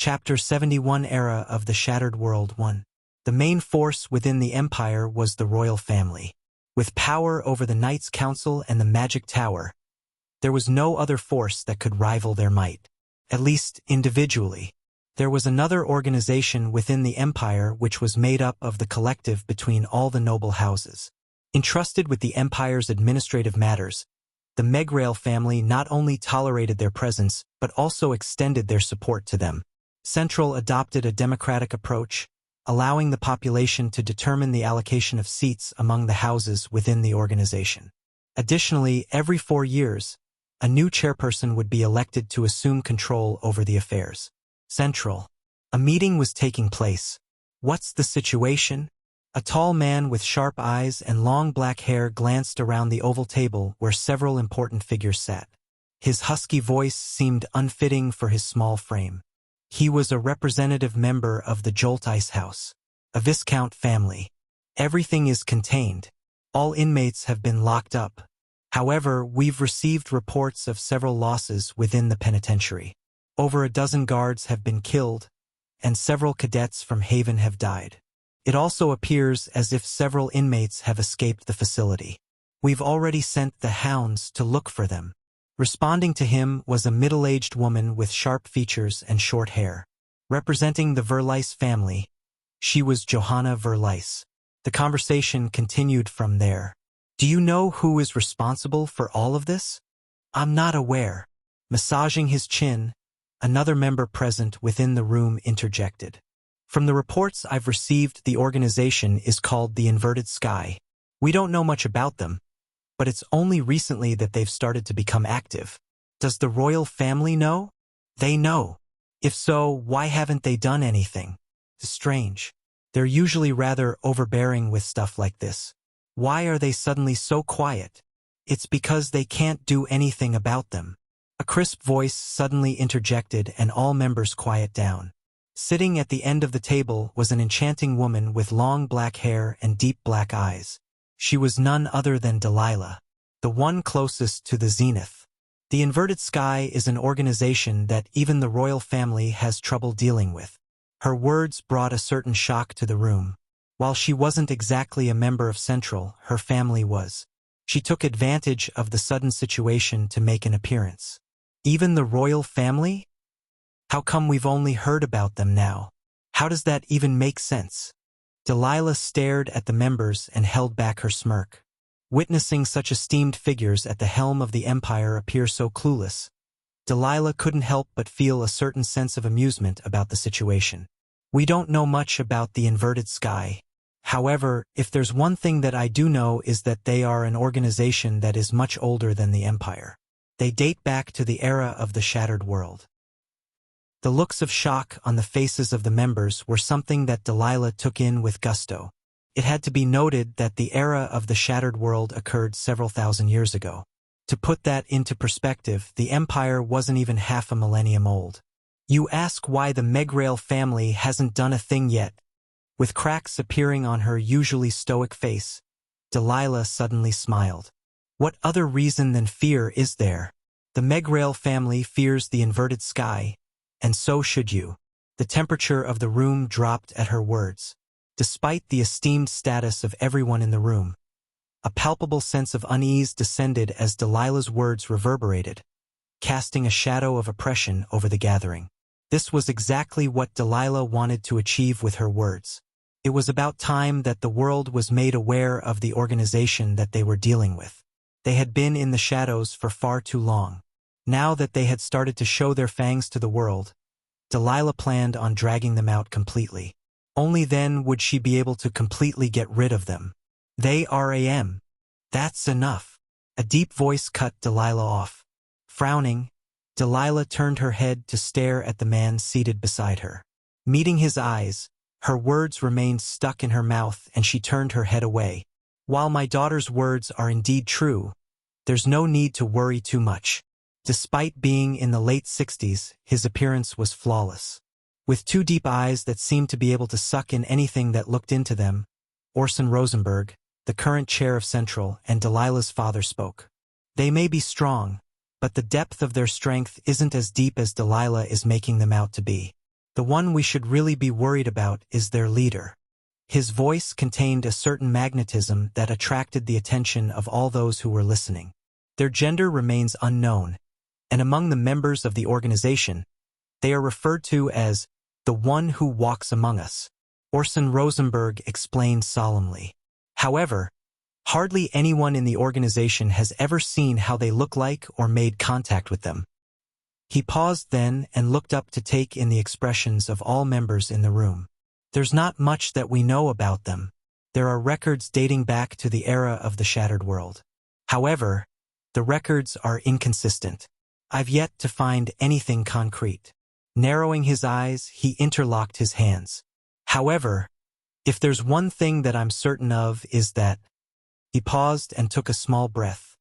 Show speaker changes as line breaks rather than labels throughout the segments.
Chapter 71 Era of the Shattered World 1. The main force within the Empire was the royal family. With power over the Knights' Council and the Magic Tower, there was no other force that could rival their might. At least, individually. There was another organization within the Empire which was made up of the collective between all the noble houses. Entrusted with the Empire's administrative matters, the Megrail family not only tolerated their presence, but also extended their support to them. Central adopted a democratic approach, allowing the population to determine the allocation of seats among the houses within the organization. Additionally, every 4 years, a new chairperson would be elected to assume control over the affairs. Central. A meeting was taking place. What's the situation? A tall man with sharp eyes and long black hair glanced around the oval table where several important figures sat. His husky voice seemed unfitting for his small frame. He was a representative member of the Joltice House, a Viscount family. Everything is contained. All inmates have been locked up. However, we've received reports of several losses within the penitentiary. Over a dozen guards have been killed, and several cadets from Haven have died. It also appears as if several inmates have escaped the facility. We've already sent the hounds to look for them. Responding to him was a middle-aged woman with sharp features and short hair. Representing the Verlice family, she was Johanna Verlice. The conversation continued from there. Do you know who is responsible for all of this? I'm not aware. Massaging his chin, another member present within the room interjected. From the reports I've received, the organization is called the Inverted Sky. We don't know much about them, but it's only recently that they've started to become active. Does the royal family know? They know. If so, why haven't they done anything? It's strange. They're usually rather overbearing with stuff like this. Why are they suddenly so quiet? It's because they can't do anything about them. A crisp voice suddenly interjected and all members quiet down. Sitting at the end of the table was an enchanting woman with long black hair and deep black eyes. She was none other than Delilah, the one closest to the zenith. The Inverted Sky is an organization that even the royal family has trouble dealing with. Her words brought a certain shock to the room. While she wasn't exactly a member of Central, her family was. She took advantage of the sudden situation to make an appearance. Even the royal family? How come we've only heard about them now? How does that even make sense? Delilah stared at the members and held back her smirk. Witnessing such esteemed figures at the helm of the Empire appear so clueless, Delilah couldn't help but feel a certain sense of amusement about the situation. We don't know much about the Inverted Sky. However, if there's one thing that I do know is that they are an organization that is much older than the Empire. They date back to the era of the Shattered World. The looks of shock on the faces of the members were something that Delilah took in with gusto. It had to be noted that the era of the Shattered World occurred several thousand years ago. To put that into perspective, the Empire wasn't even half a millennium old. You ask why the Megrail family hasn't done a thing yet. With cracks appearing on her usually stoic face, Delilah suddenly smiled. What other reason than fear is there? The Megrail family fears the Inverted Sky, and so should you. The temperature of the room dropped at her words. Despite the esteemed status of everyone in the room, a palpable sense of unease descended as Delilah's words reverberated, casting a shadow of oppression over the gathering. This was exactly what Delilah wanted to achieve with her words. It was about time that the world was made aware of the organization that they were dealing with. They had been in the shadows for far too long. Now that they had started to show their fangs to the world, Delilah planned on dragging them out completely. Only then would she be able to completely get rid of them. They RAM. That's enough. A deep voice cut Delilah off. Frowning, Delilah turned her head to stare at the man seated beside her. Meeting his eyes, her words remained stuck in her mouth and she turned her head away. While my daughter's words are indeed true, there's no need to worry too much. Despite being in the late 60s, his appearance was flawless. With two deep eyes that seemed to be able to suck in anything that looked into them, Orson Rosenberg, the current chair of Central, and Delilah's father spoke. They may be strong, but the depth of their strength isn't as deep as Delilah is making them out to be. The one we should really be worried about is their leader. His voice contained a certain magnetism that attracted the attention of all those who were listening. Their gender remains unknown, and among the members of the organization, they are referred to as the one who walks among us, Orson Rosenberg explained solemnly. However, hardly anyone in the organization has ever seen how they look like or made contact with them. He paused then and looked up to take in the expressions of all members in the room. There's not much that we know about them. There are records dating back to the era of the Shattered World. However, the records are inconsistent. I've yet to find anything concrete. Narrowing his eyes, he interlocked his hands. However, if there's one thing that I'm certain of is that... He paused and took a small breath.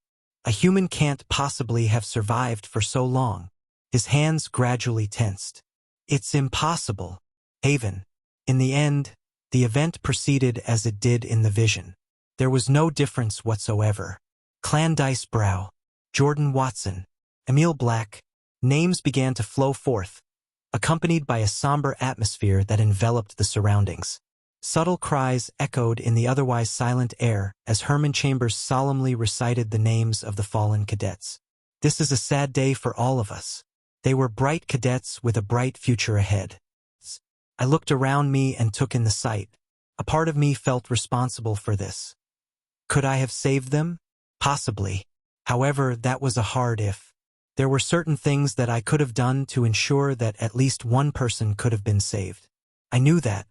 A human can't possibly have survived for so long. His hands gradually tensed. It's impossible. Haven. In the end, the event proceeded as it did in the vision. There was no difference whatsoever. Clandice Brow, Jordan Watson, Emil Black, names began to flow forth, accompanied by a somber atmosphere that enveloped the surroundings. Subtle cries echoed in the otherwise silent air as Herman Chambers solemnly recited the names of the fallen cadets. This is a sad day for all of us. They were bright cadets with a bright future ahead. I looked around me and took in the sight. A part of me felt responsible for this. Could I have saved them? Possibly. However, that was a hard if. There were certain things that I could have done to ensure that at least one person could have been saved. I knew that.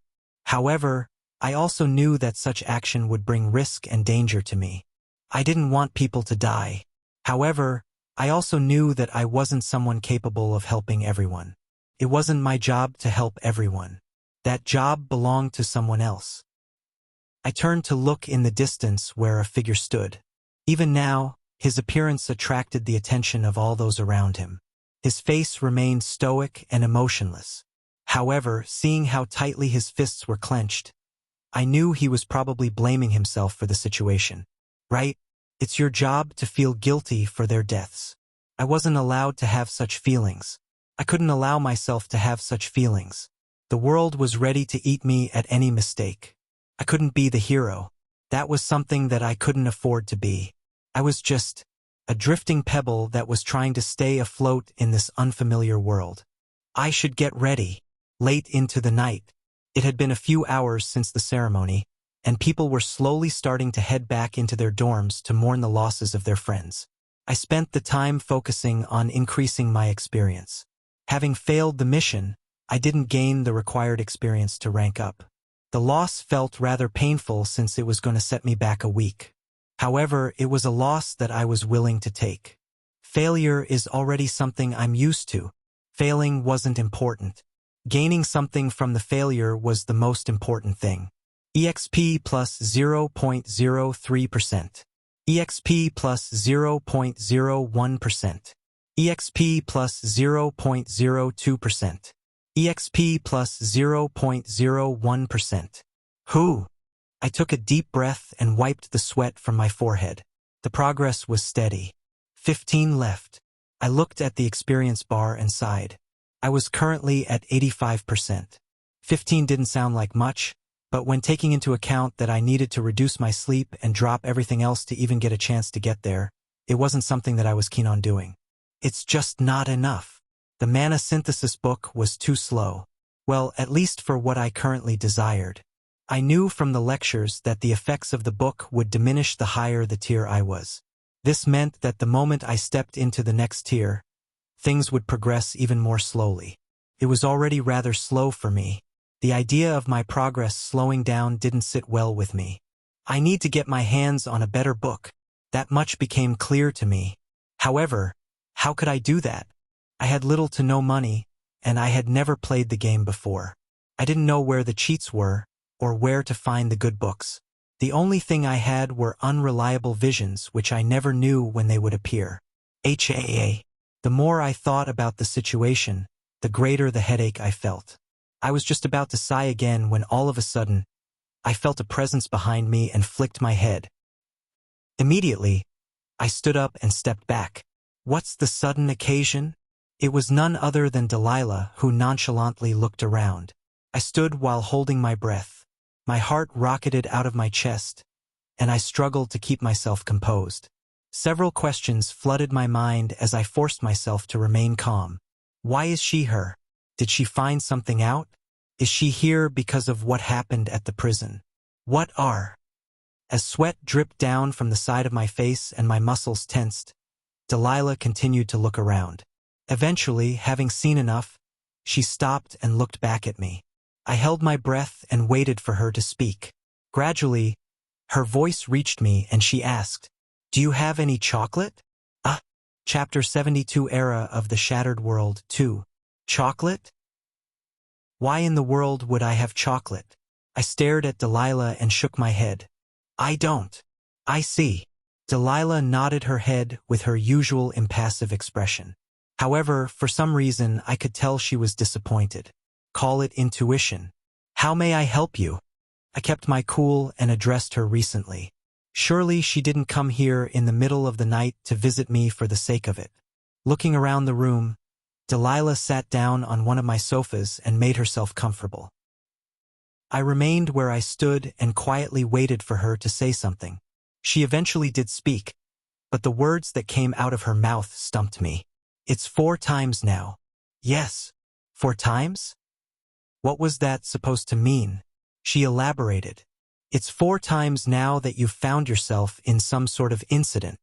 However, I also knew that such action would bring risk and danger to me. I didn't want people to die. However, I also knew that I wasn't someone capable of helping everyone. It wasn't my job to help everyone. That job belonged to someone else. I turned to look in the distance where a figure stood. Even now, his appearance attracted the attention of all those around him. His face remained stoic and emotionless. However, seeing how tightly his fists were clenched, I knew he was probably blaming himself for the situation. Right? It's your job to feel guilty for their deaths. I wasn't allowed to have such feelings. I couldn't allow myself to have such feelings. The world was ready to eat me at any mistake. I couldn't be the hero. That was something that I couldn't afford to be. I was just a drifting pebble that was trying to stay afloat in this unfamiliar world. I should get ready. Late into the night. It had been a few hours since the ceremony, and people were slowly starting to head back into their dorms to mourn the losses of their friends. I spent the time focusing on increasing my experience. Having failed the mission, I didn't gain the required experience to rank up. The loss felt rather painful since it was going to set me back a week. However, it was a loss that I was willing to take. Failure is already something I'm used to. Failing wasn't important. Gaining something from the failure was the most important thing. EXP plus 0.03%. EXP plus 0.01%. EXP plus 0.02%. EXP plus 0.01%. Whew! I took a deep breath and wiped the sweat from my forehead. The progress was steady. 15 left. I looked at the experience bar and sighed. I was currently at 85%. 15 didn't sound like much, but when taking into account that I needed to reduce my sleep and drop everything else to even get a chance to get there, it wasn't something that I was keen on doing. It's just not enough. The mana synthesis book was too slow. Well, at least for what I currently desired. I knew from the lectures that the effects of the book would diminish the higher the tier I was. This meant that the moment I stepped into the next tier, things would progress even more slowly. It was already rather slow for me. The idea of my progress slowing down didn't sit well with me. I need to get my hands on a better book. That much became clear to me. However, how could I do that? I had little to no money, and I had never played the game before. I didn't know where the cheats were, or where to find the good books. The only thing I had were unreliable visions which I never knew when they would appear. HAA. The more I thought about the situation, the greater the headache I felt. I was just about to sigh again when all of a sudden, I felt a presence behind me and flicked my head. Immediately, I stood up and stepped back. What's the sudden occasion? It was none other than Delilah, who nonchalantly looked around. I stood while holding my breath. My heart rocketed out of my chest, and I struggled to keep myself composed. Several questions flooded my mind as I forced myself to remain calm. Why is she here? Did she find something out? Is she here because of what happened at the prison? What are? As sweat dripped down from the side of my face and my muscles tensed, Delilah continued to look around. Eventually, having seen enough, she stopped and looked back at me. I held my breath and waited for her to speak. Gradually, her voice reached me and she asked, "Do you have any chocolate?" Chapter 72 Era of the Shattered World 2. Chocolate? Why in the world would I have chocolate? I stared at Delilah and shook my head. I don't. I see. Delilah nodded her head with her usual impassive expression. However, for some reason, I could tell she was disappointed. Call it intuition. How may I help you? I kept my cool and addressed her recently. Surely she didn't come here in the middle of the night to visit me for the sake of it. Looking around the room, Delilah sat down on one of my sofas and made herself comfortable. I remained where I stood and quietly waited for her to say something. She eventually did speak, but the words that came out of her mouth stumped me. It's 4 times now. Yes, 4 times? What was that supposed to mean? She elaborated. It's 4 times now that you've found yourself in some sort of incident.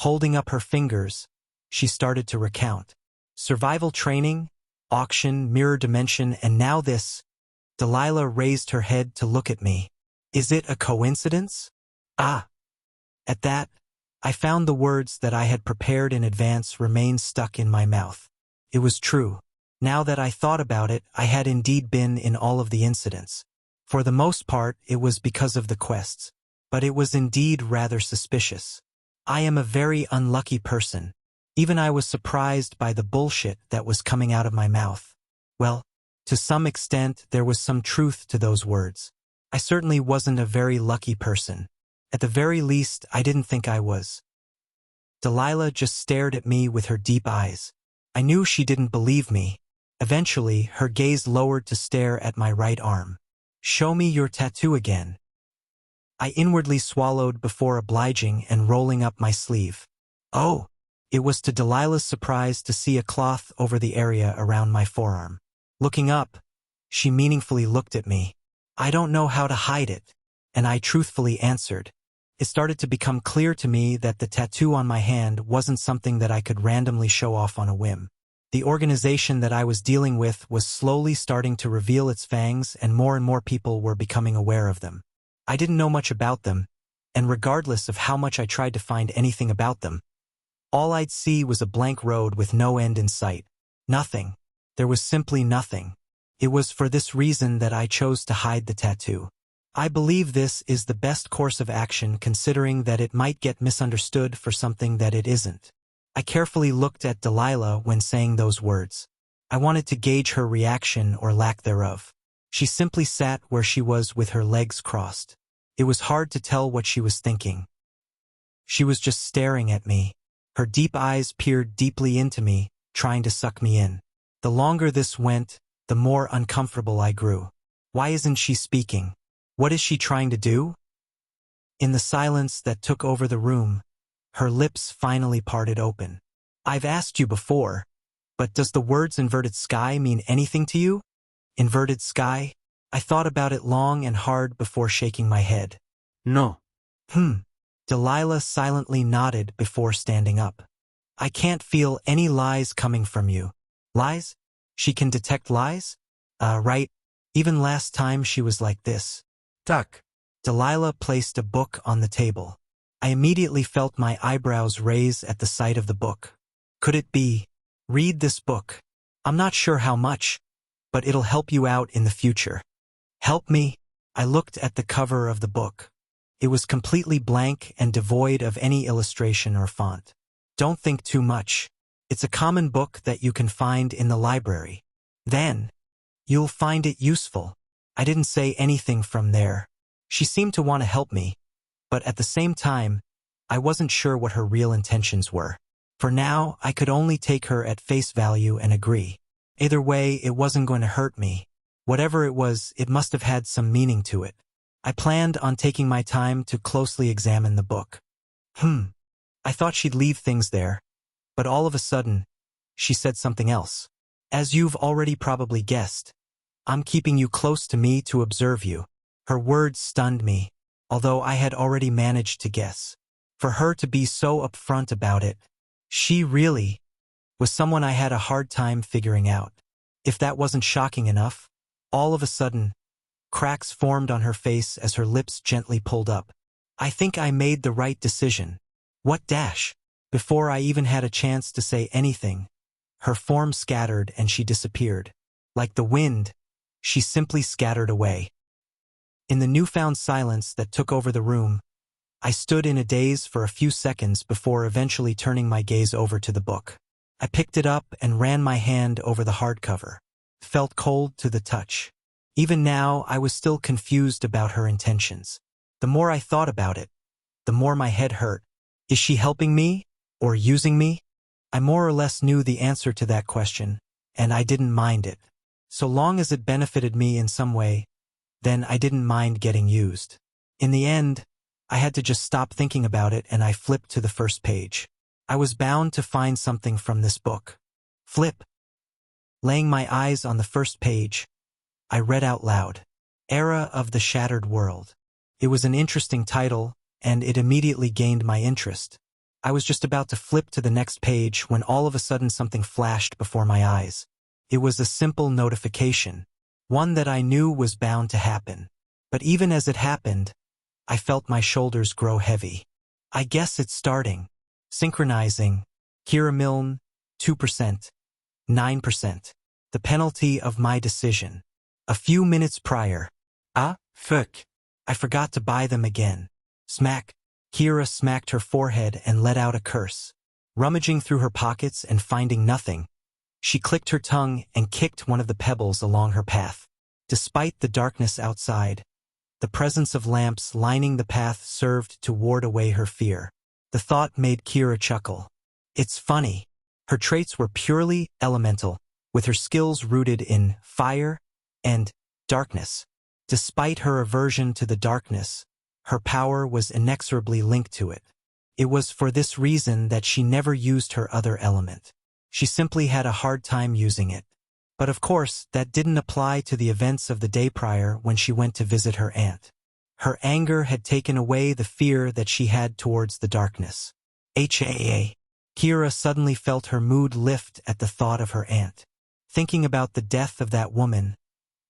Holding up her fingers, she started to recount. Survival training, auction, mirror dimension, and now this. Delilah raised her head to look at me. Is it a coincidence? At that, I found the words that I had prepared in advance remained stuck in my mouth. It was true. Now that I thought about it, I had indeed been in all of the incidents. For the most part, it was because of the quests, but it was indeed rather suspicious. I am a very unlucky person. Even I was surprised by the bullshit that was coming out of my mouth. Well, to some extent, there was some truth to those words. I certainly wasn't a very lucky person. At the very least, I didn't think I was. Delilah just stared at me with her deep eyes. I knew she didn't believe me. Eventually, her gaze lowered to stare at my right arm. Show me your tattoo again. I inwardly swallowed before obliging and rolling up my sleeve. Oh! It was to Delilah's surprise to see a cloth over the area around my forearm. Looking up, she meaningfully looked at me. I don't know how to hide it, and I truthfully answered. It started to become clear to me that the tattoo on my hand wasn't something that I could randomly show off on a whim. The organization that I was dealing with was slowly starting to reveal its fangs, and more people were becoming aware of them. I didn't know much about them, and regardless of how much I tried to find anything about them, all I'd see was a blank road with no end in sight. Nothing. There was simply nothing. It was for this reason that I chose to hide the tattoo. I believe this is the best course of action, considering that it might get misunderstood for something that it isn't. I carefully looked at Delilah when saying those words. I wanted to gauge her reaction or lack thereof. She simply sat where she was with her legs crossed. It was hard to tell what she was thinking. She was just staring at me. Her deep eyes peered deeply into me, trying to suck me in. The longer this went, the more uncomfortable I grew. Why isn't she speaking? What is she trying to do? In the silence that took over the room, her lips finally parted open. I've asked you before, but does the words inverted sky mean anything to you? Inverted sky? I thought about it long and hard before shaking my head.
No.
Delilah silently nodded before standing up. I can't feel any lies coming from you. Lies? She can detect lies? Right. Even last time she was like this.
Tak.
Delilah placed a book on the table. I immediately felt my eyebrows raise at the sight of the book. Could it be? Read this book. I'm not sure how much, but it'll help you out in the future. Help me? I looked at the cover of the book. It was completely blank and devoid of any illustration or font. Don't think too much. It's a common book that you can find in the library. Then, you'll find it useful. I didn't say anything from there. She seemed to want to help me, but at the same time, I wasn't sure what her real intentions were. For now, I could only take her at face value and agree. Either way, it wasn't going to hurt me. Whatever it was, it must have had some meaning to it. I planned on taking my time to closely examine the book. I thought she'd leave things there, but all of a sudden, she said something else. As you've already probably guessed, I'm keeping you close to me to observe you. Her words stunned me, although I had already managed to guess. For her to be so upfront about it, she really was someone I had a hard time figuring out. If that wasn't shocking enough, all of a sudden, cracks formed on her face as her lips gently pulled up. I think I made the right decision. What dash? Before I even had a chance to say anything, her form scattered and she disappeared. Like the wind, she simply scattered away. In the newfound silence that took over the room, I stood in a daze for a few seconds before eventually turning my gaze over to the book. I picked it up and ran my hand over the hardcover. It felt cold to the touch. Even now, I was still confused about her intentions. The more I thought about it, the more my head hurt. Is she helping me, or using me? I more or less knew the answer to that question, and I didn't mind it. So long as it benefited me in some way, then I didn't mind getting used. In the end, I had to just stop thinking about it and I flipped to the first page. I was bound to find something from this book. Flip. Laying my eyes on the first page, I read out loud, Era of the Shattered World. It was an interesting title, and it immediately gained my interest. I was just about to flip to the next page when all of a sudden something flashed before my eyes. It was a simple notification, one that I knew was bound to happen. But even as it happened, I felt my shoulders grow heavy. I guess it's starting. Synchronizing. Kira Milne, 2%. 9%. The penalty of my decision. A few minutes prior. Fuck. I forgot to buy them again. Smack. Kira smacked her forehead and let out a curse. Rummaging through her pockets and finding nothing, she clicked her tongue and kicked one of the pebbles along her path. Despite the darkness outside, the presence of lamps lining the path served to ward away her fear. The thought made Kira chuckle. It's funny. Her traits were purely elemental, with her skills rooted in fire and darkness. Despite her aversion to the darkness, her power was inexorably linked to it. It was for this reason that she never used her other element. She simply had a hard time using it. But of course, that didn't apply to the events of the day prior when she went to visit her aunt. Her anger had taken away the fear that she had towards the darkness. Kira suddenly felt her mood lift at the thought of her aunt. Thinking about the death of that woman,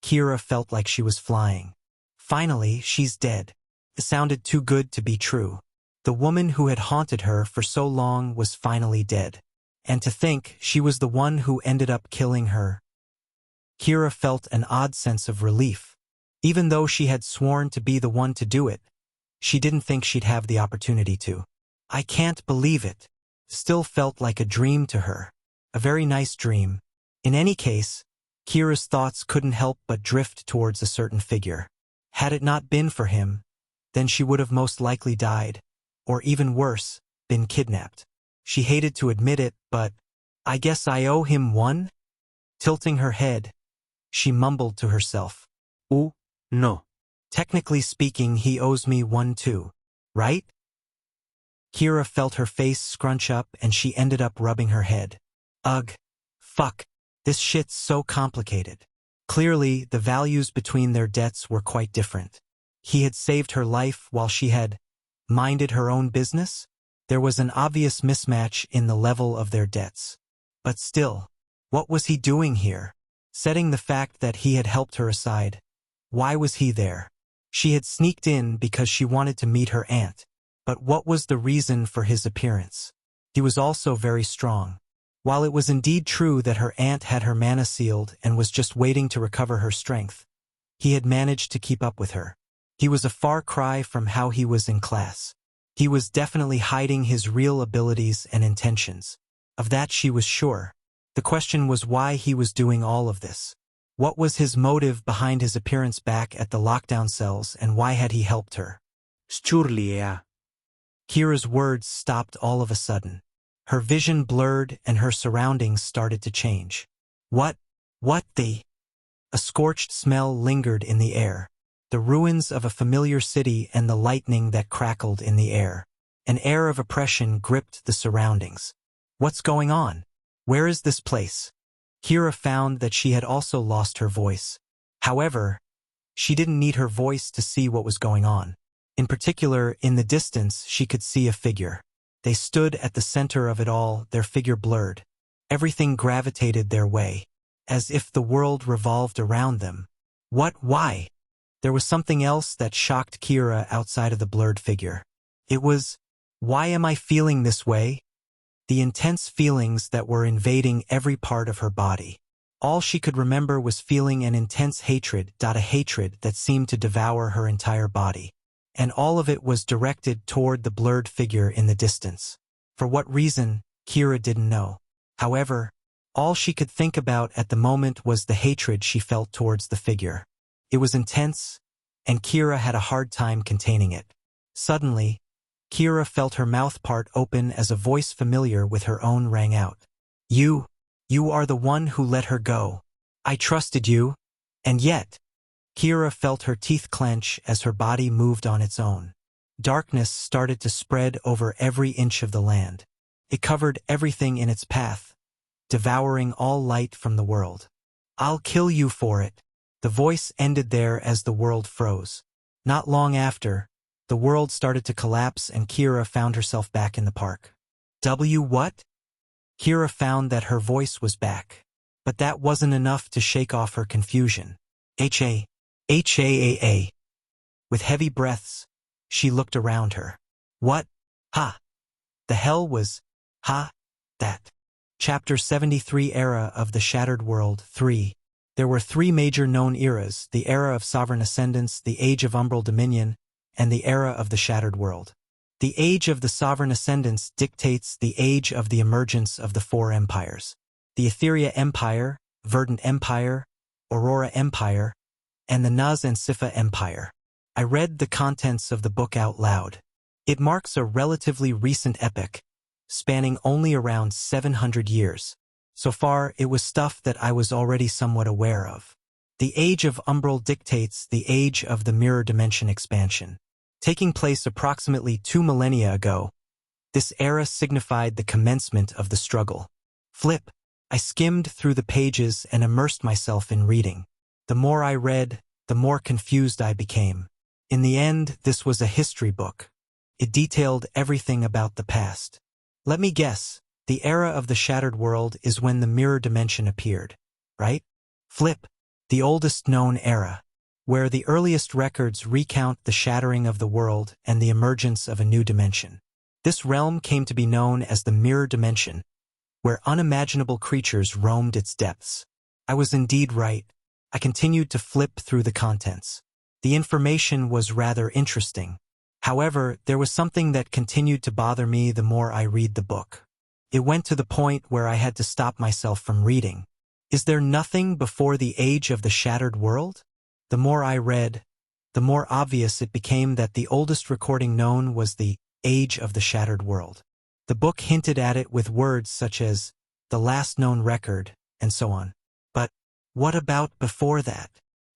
Kira felt like she was flying. Finally, she's dead. It sounded too good to be true. The woman who had haunted her for so long was finally dead. And to think she was the one who ended up killing her. Kira felt an odd sense of relief. Even though she had sworn to be the one to do it, she didn't think she'd have the opportunity to. I can't believe it. Still felt like a dream to her. A very nice dream. In any case, Kira's thoughts couldn't help but drift towards a certain figure. Had it not been for him, then she would have most likely died, or even worse, been kidnapped. She hated to admit it, but I guess I owe him one? Tilting her head, she mumbled to herself. Oh, no. Technically speaking, he owes me one too, right? Kira felt her face scrunch up and she ended up rubbing her head. Ugh. Fuck. This shit's so complicated. Clearly, the values between their debts were quite different. He had saved her life while she had minded her own business? There was an obvious mismatch in the level of their debts. But still, what was he doing here? Setting the fact that he had helped her aside, why was he there? She had sneaked in because she wanted to meet her aunt. But what was the reason for his appearance? He was also very strong. While it was indeed true that her aunt had her mana sealed and was just waiting to recover her strength, he had managed to keep up with her. He was a far cry from how he was in class. He was definitely hiding his real abilities and intentions. Of that she was sure. The question was why he was doing all of this. What was his motive behind his appearance back at the lockdown cells and why had he helped her? Kira's words stopped all of a sudden. Her vision blurred and her surroundings started to change. What the? A scorched smell lingered in the air. The ruins of a familiar city and the lightning that crackled in the air. An air of oppression gripped the surroundings. What's going on? Where is this place? Kira found that she had also lost her voice. However, she didn't need her voice to see what was going on. In particular, in the distance, she could see a figure. They stood at the center of it all, their figure blurred. Everything gravitated their way, as if the world revolved around them. Why? There was something else that shocked Kira outside of the blurred figure. It was, why am I feeling this way? The intense feelings that were invading every part of her body. All she could remember was feeling an intense hatred, a hatred that seemed to devour her entire body. And all of it was directed toward the blurred figure in the distance. For what reason, Kira didn't know. However, all she could think about at the moment was the hatred she felt towards the figure. It was intense, and Kira had a hard time containing it. Suddenly, Kira felt her mouth part open as a voice familiar with her own rang out. You are the one who let her go. I trusted you. And yet, Kira felt her teeth clench as her body moved on its own. Darkness started to spread over every inch of the land. It covered everything in its path, devouring all light from the world. I'll kill you for it. The voice ended there as the world froze. Not long after, the world started to collapse and Kira found herself back in the park. What? Kira found that her voice was back. But that wasn't enough to shake off her confusion. H-A. With heavy breaths, she looked around her. What? The hell was, that? Chapter 73 Era of the Shattered World 3. There were three major known eras, the Era of Sovereign Ascendance, the Age of Umbral Dominion, and the Era of the Shattered World. The Age of the Sovereign Ascendance dictates the age of the emergence of the four empires. The Etheria Empire, Verdant Empire, Aurora Empire, and the Naz and Sifa Empire. I read the contents of the book out loud. It marks a relatively recent epoch, spanning only around 700 years. So far, it was stuff that I was already somewhat aware of. The Age of Umbral dictates the age of the Mirror Dimension expansion. Taking place approximately 2 millennia ago, this era signified the commencement of the struggle. I skimmed through the pages and immersed myself in reading. The more I read, the more confused I became. In the end, this was a history book. It detailed everything about the past. Let me guess, the Era of the Shattered World is when the Mirror Dimension appeared, right? The oldest known era, where the earliest records recount the shattering of the world and the emergence of a new dimension. This realm came to be known as the Mirror Dimension, where unimaginable creatures roamed its depths. I was indeed right. I continued to flip through the contents. The information was rather interesting. However, there was something that continued to bother me the more I read the book. It went to the point where I had to stop myself from reading. Is there nothing before the Age of the Shattered World? The more I read, the more obvious it became that the oldest recording known was the Age of the Shattered World. The book hinted at it with words such as the last known record, and so on. But what about before that?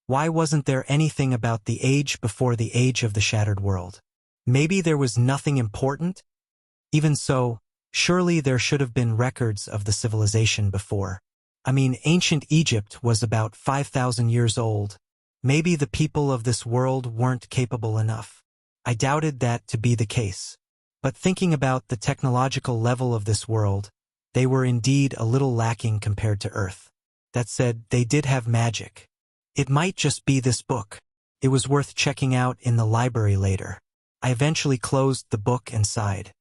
Why wasn't there anything about the age before the Age of the Shattered World? Maybe there was nothing important? Even so, surely there should have been records of the civilization before. I mean, ancient Egypt was about 5,000 years old. Maybe the people of this world weren't capable enough. I doubted that to be the case. But thinking about the technological level of this world, they were indeed a little lacking compared to Earth. That said, they did have magic. It might just be this book. It was worth checking out in the library later. I eventually closed the book and sighed.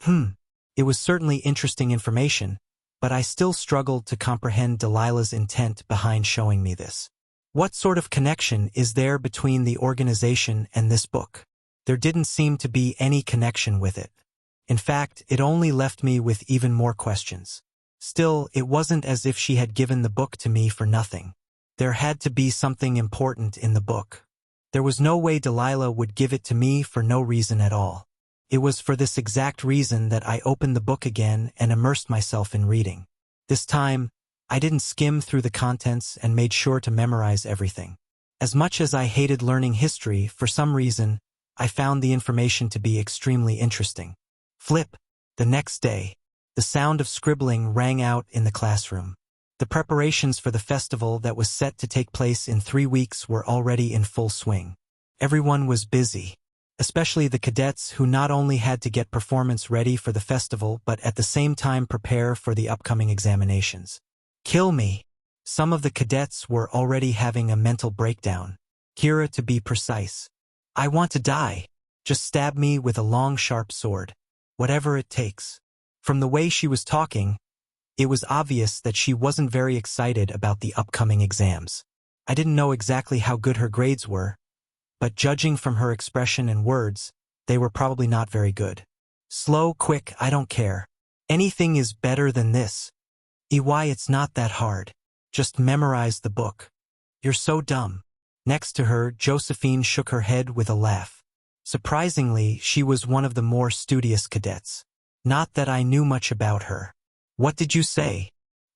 It was certainly interesting information, but I still struggled to comprehend Delilah's intent behind showing me this. What sort of connection is there between the organization and this book? There didn't seem to be any connection with it. In fact, it only left me with even more questions. Still, it wasn't as if she had given the book to me for nothing. There had to be something important in the book. There was no way Delilah would give it to me for no reason at all. It was for this exact reason that I opened the book again and immersed myself in reading. This time, I didn't skim through the contents and made sure to memorize everything. As much as I hated learning history, for some reason, I found the information to be extremely interesting. Flip. The next day, the sound of scribbling rang out in the classroom. The preparations for the festival that was set to take place in 3 weeks were already in full swing. Everyone was busy, especially the cadets who not only had to get performance ready for the festival but at the same time prepare for the upcoming examinations. Kill me. Some of the cadets were already having a mental breakdown. Kira, to be precise. I want to die. Just stab me with a long, sharp sword. Whatever it takes. From the way she was talking, it was obvious that she wasn't very excited about the upcoming exams. I didn't know exactly how good her grades were, but judging from her expression and words, they were probably not very good. Slow, quick, I don't care. Anything is better than this. EY, it's not that hard. Just memorize the book. You're so dumb. Next to her, Josephine shook her head with a laugh. Surprisingly, she was one of the more studious cadets. Not that I knew much about her. What did you say?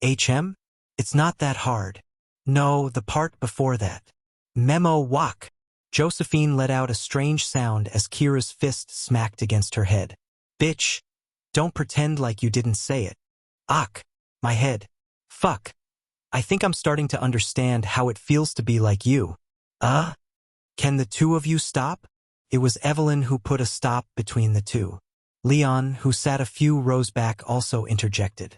HM? It's not that hard. No, the part before that. Memo wak. Josephine let out a strange sound as Kira's fist smacked against her head. Bitch. Don't pretend like you didn't say it. Ach. My head. Fuck. I think I'm starting to understand how it feels to be like you. Can the two of you stop? It was Evelyn who put a stop between the two. Leon, who sat a few rows back, also interjected.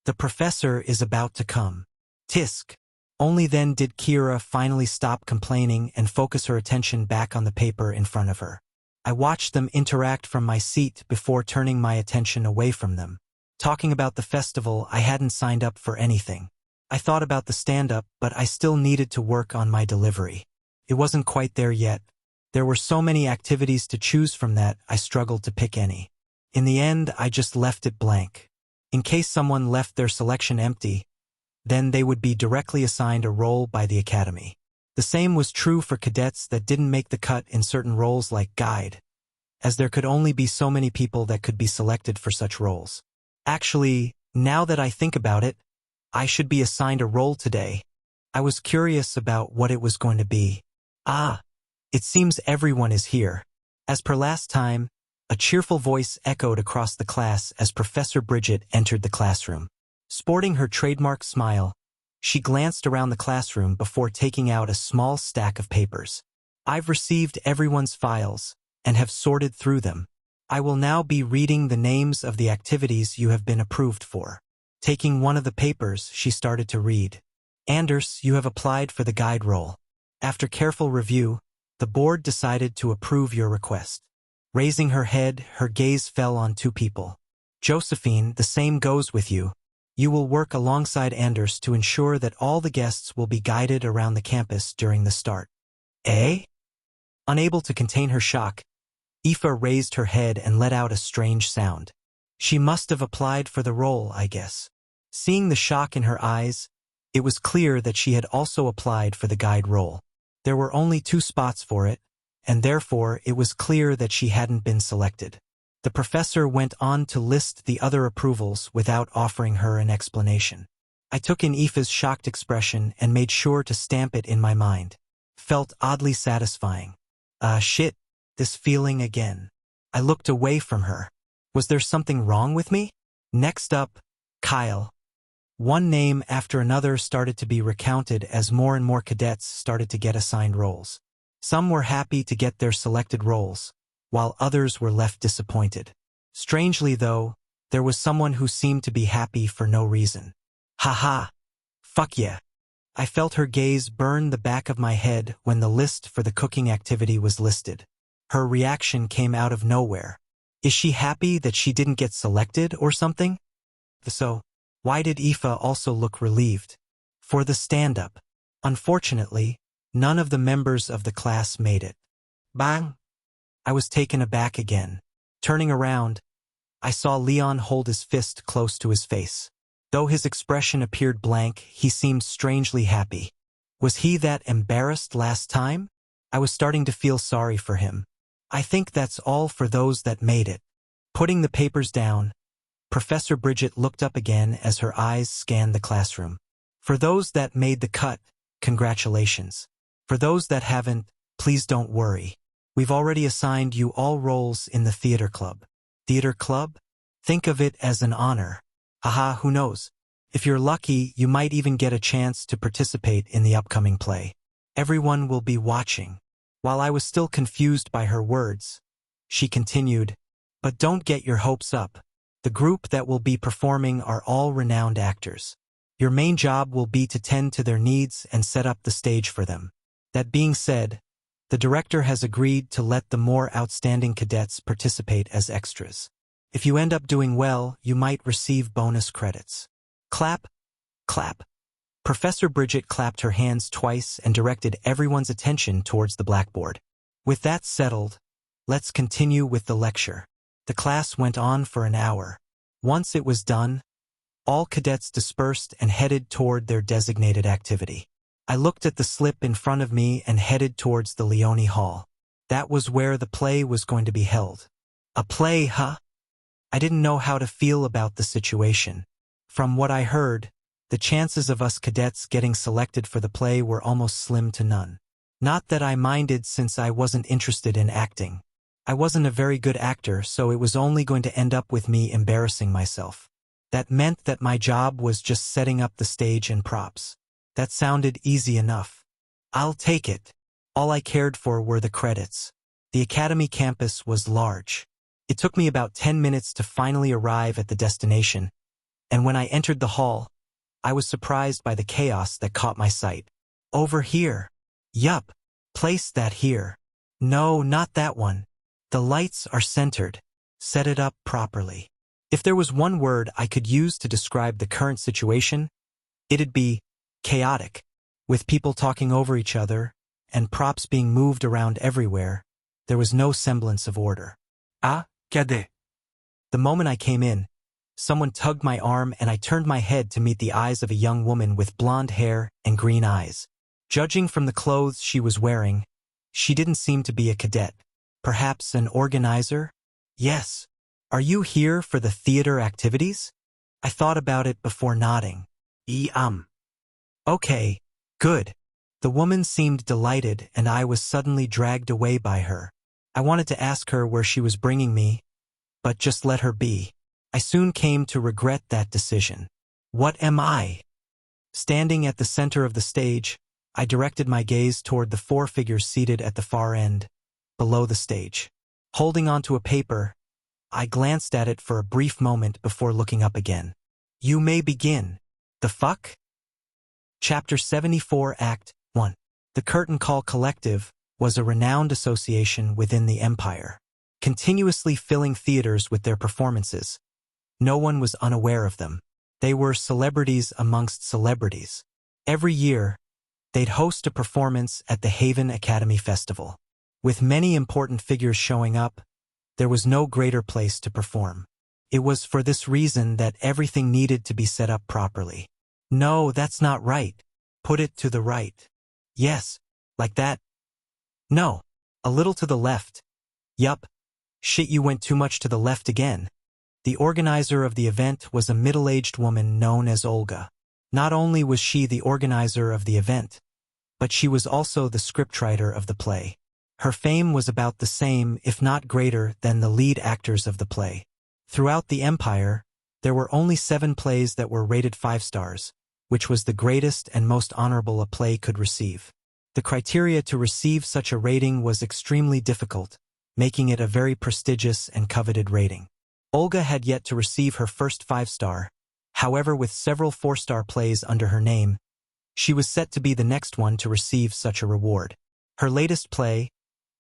The professor is about to come. Tisk. Only then did Kira finally stop complaining and focus her attention back on the paper in front of her. I watched them interact from my seat before turning my attention away from them. Talking about the festival, I hadn't signed up for anything. I thought about the stand-up, but I still needed to work on my delivery. It wasn't quite there yet. There were so many activities to choose from that I struggled to pick any. In the end, I just left it blank. In case someone left their selection empty, then they would be directly assigned a role by the academy. The same was true for cadets that didn't make the cut in certain roles like guide, as there could only be so many people that could be selected for such roles. Actually, now that I think about it, I should be assigned a role today. I was curious about what it was going to be. It seems everyone is here. As per last time, a cheerful voice echoed across the class as Professor Bridget entered the classroom. Sporting her trademark smile, she glanced around the classroom before taking out a small stack of papers. I've received everyone's files and have sorted through them. I will now be reading the names of the activities you have been approved for. Taking one of the papers, she started to read. Anders, you have applied for the guide role. After careful review, the board decided to approve your request. Raising her head, her gaze fell on two people. Josephine, the same goes with you. You will work alongside Anders to ensure that all the guests will be guided around the campus during the start. Eh? Unable to contain her shock, Aoife raised her head and let out a strange sound. She must have applied for the role, I guess. Seeing the shock in her eyes, it was clear that she had also applied for the guide role. There were only 2 spots for it, and therefore it was clear that she hadn't been selected. The professor went on to list the other approvals without offering her an explanation. I took in Aoife's shocked expression and made sure to stamp it in my mind. Felt oddly satisfying. Shit, this feeling again. I looked away from her. Was there something wrong with me? Next up, Kyle. One name after another started to be recounted as more and more cadets started to get assigned roles. Some were happy to get their selected roles, while others were left disappointed. Strangely though, there was someone who seemed to be happy for no reason. Haha. Fuck yeah. I felt her gaze burn the back of my head when the list for the cooking activity was listed. Her reaction came out of nowhere. Is she happy that she didn't get selected or something? So, why did Aoife also look relieved? For the stand-up. Unfortunately, none of the members of the class made it. Bang! I was taken aback again. Turning around, I saw Leon hold his fist close to his face. Though his expression appeared blank, he seemed strangely happy. Was he that embarrassed last time? I was starting to feel sorry for him. I think that's all for those that made it. Putting the papers down, Professor Bridget looked up again as her eyes scanned the classroom. For those that made the cut, congratulations. For those that haven't, please don't worry. We've already assigned you all roles in the theater club. Theater club? Think of it as an honor. Haha, who knows? If you're lucky, you might even get a chance to participate in the upcoming play. Everyone will be watching. While I was still confused by her words, she continued, but don't get your hopes up. The group that will be performing are all renowned actors. Your main job will be to tend to their needs and set up the stage for them. That being said, the director has agreed to let the more outstanding cadets participate as extras. If you end up doing well, you might receive bonus credits. Clap, clap. Professor Bridget clapped her hands twice and directed everyone's attention towards the blackboard. With that settled, let's continue with the lecture. The class went on for an hour. Once it was done, all cadets dispersed and headed toward their designated activity. I looked at the slip in front of me and headed towards the Leone Hall. That was where the play was going to be held. A play, huh? I didn't know how to feel about the situation. From what I heard, the chances of us cadets getting selected for the play were almost slim to none. Not that I minded since I wasn't interested in acting. I wasn't a very good actor, so it was only going to end up with me embarrassing myself. That meant that my job was just setting up the stage and props. That sounded easy enough. I'll take it. All I cared for were the credits. The Academy campus was large. It took me about 10 minutes to finally arrive at the destination, and when I entered the hall, I was surprised by the chaos that caught my sight. Over here. Yup. Place that here. No, not that one. The lights are centered. Set it up properly. If there was one word I could use to describe the current situation, it'd be chaotic. With people talking over each other and props being moved around everywhere, there was no semblance of order. Ah, cadet. The moment I came in, someone tugged my arm and I turned my head to meet the eyes of a young woman with blonde hair and green eyes. Judging from the clothes she was wearing, she didn't seem to be a cadet. Perhaps an organizer? Yes. Are you here for the theater activities? I thought about it before nodding. Okay, good. The woman seemed delighted and I was suddenly dragged away by her. I wanted to ask her where she was bringing me, but just let her be. I soon came to regret that decision. What am I? Standing at the center of the stage, I directed my gaze toward the four figures seated at the far end, below the stage. Holding onto a paper, I glanced at it for a brief moment before looking up again. You may begin. The fuck? Chapter 74, Act 1. The Curtain Call Collective was a renowned association within the Empire, continuously filling theaters with their performances. No one was unaware of them. They were celebrities amongst celebrities. Every year, they'd host a performance at the Haven Academy Festival. With many important figures showing up, there was no greater place to perform. It was for this reason that everything needed to be set up properly. No, that's not right. Put it to the right. Yes, like that. No, a little to the left. Yup. Shit, you went too much to the left again. The organizer of the event was a middle-aged woman known as Olga. Not only was she the organizer of the event, but she was also the scriptwriter of the play. Her fame was about the same, if not greater, than the lead actors of the play. Throughout the Empire, there were only 7 plays that were rated 5 stars, which was the greatest and most honorable a play could receive. The criteria to receive such a rating was extremely difficult, making it a very prestigious and coveted rating. Olga had yet to receive her first 5-star. However, with several 4-star plays under her name, she was set to be the next one to receive such a reward. Her latest play,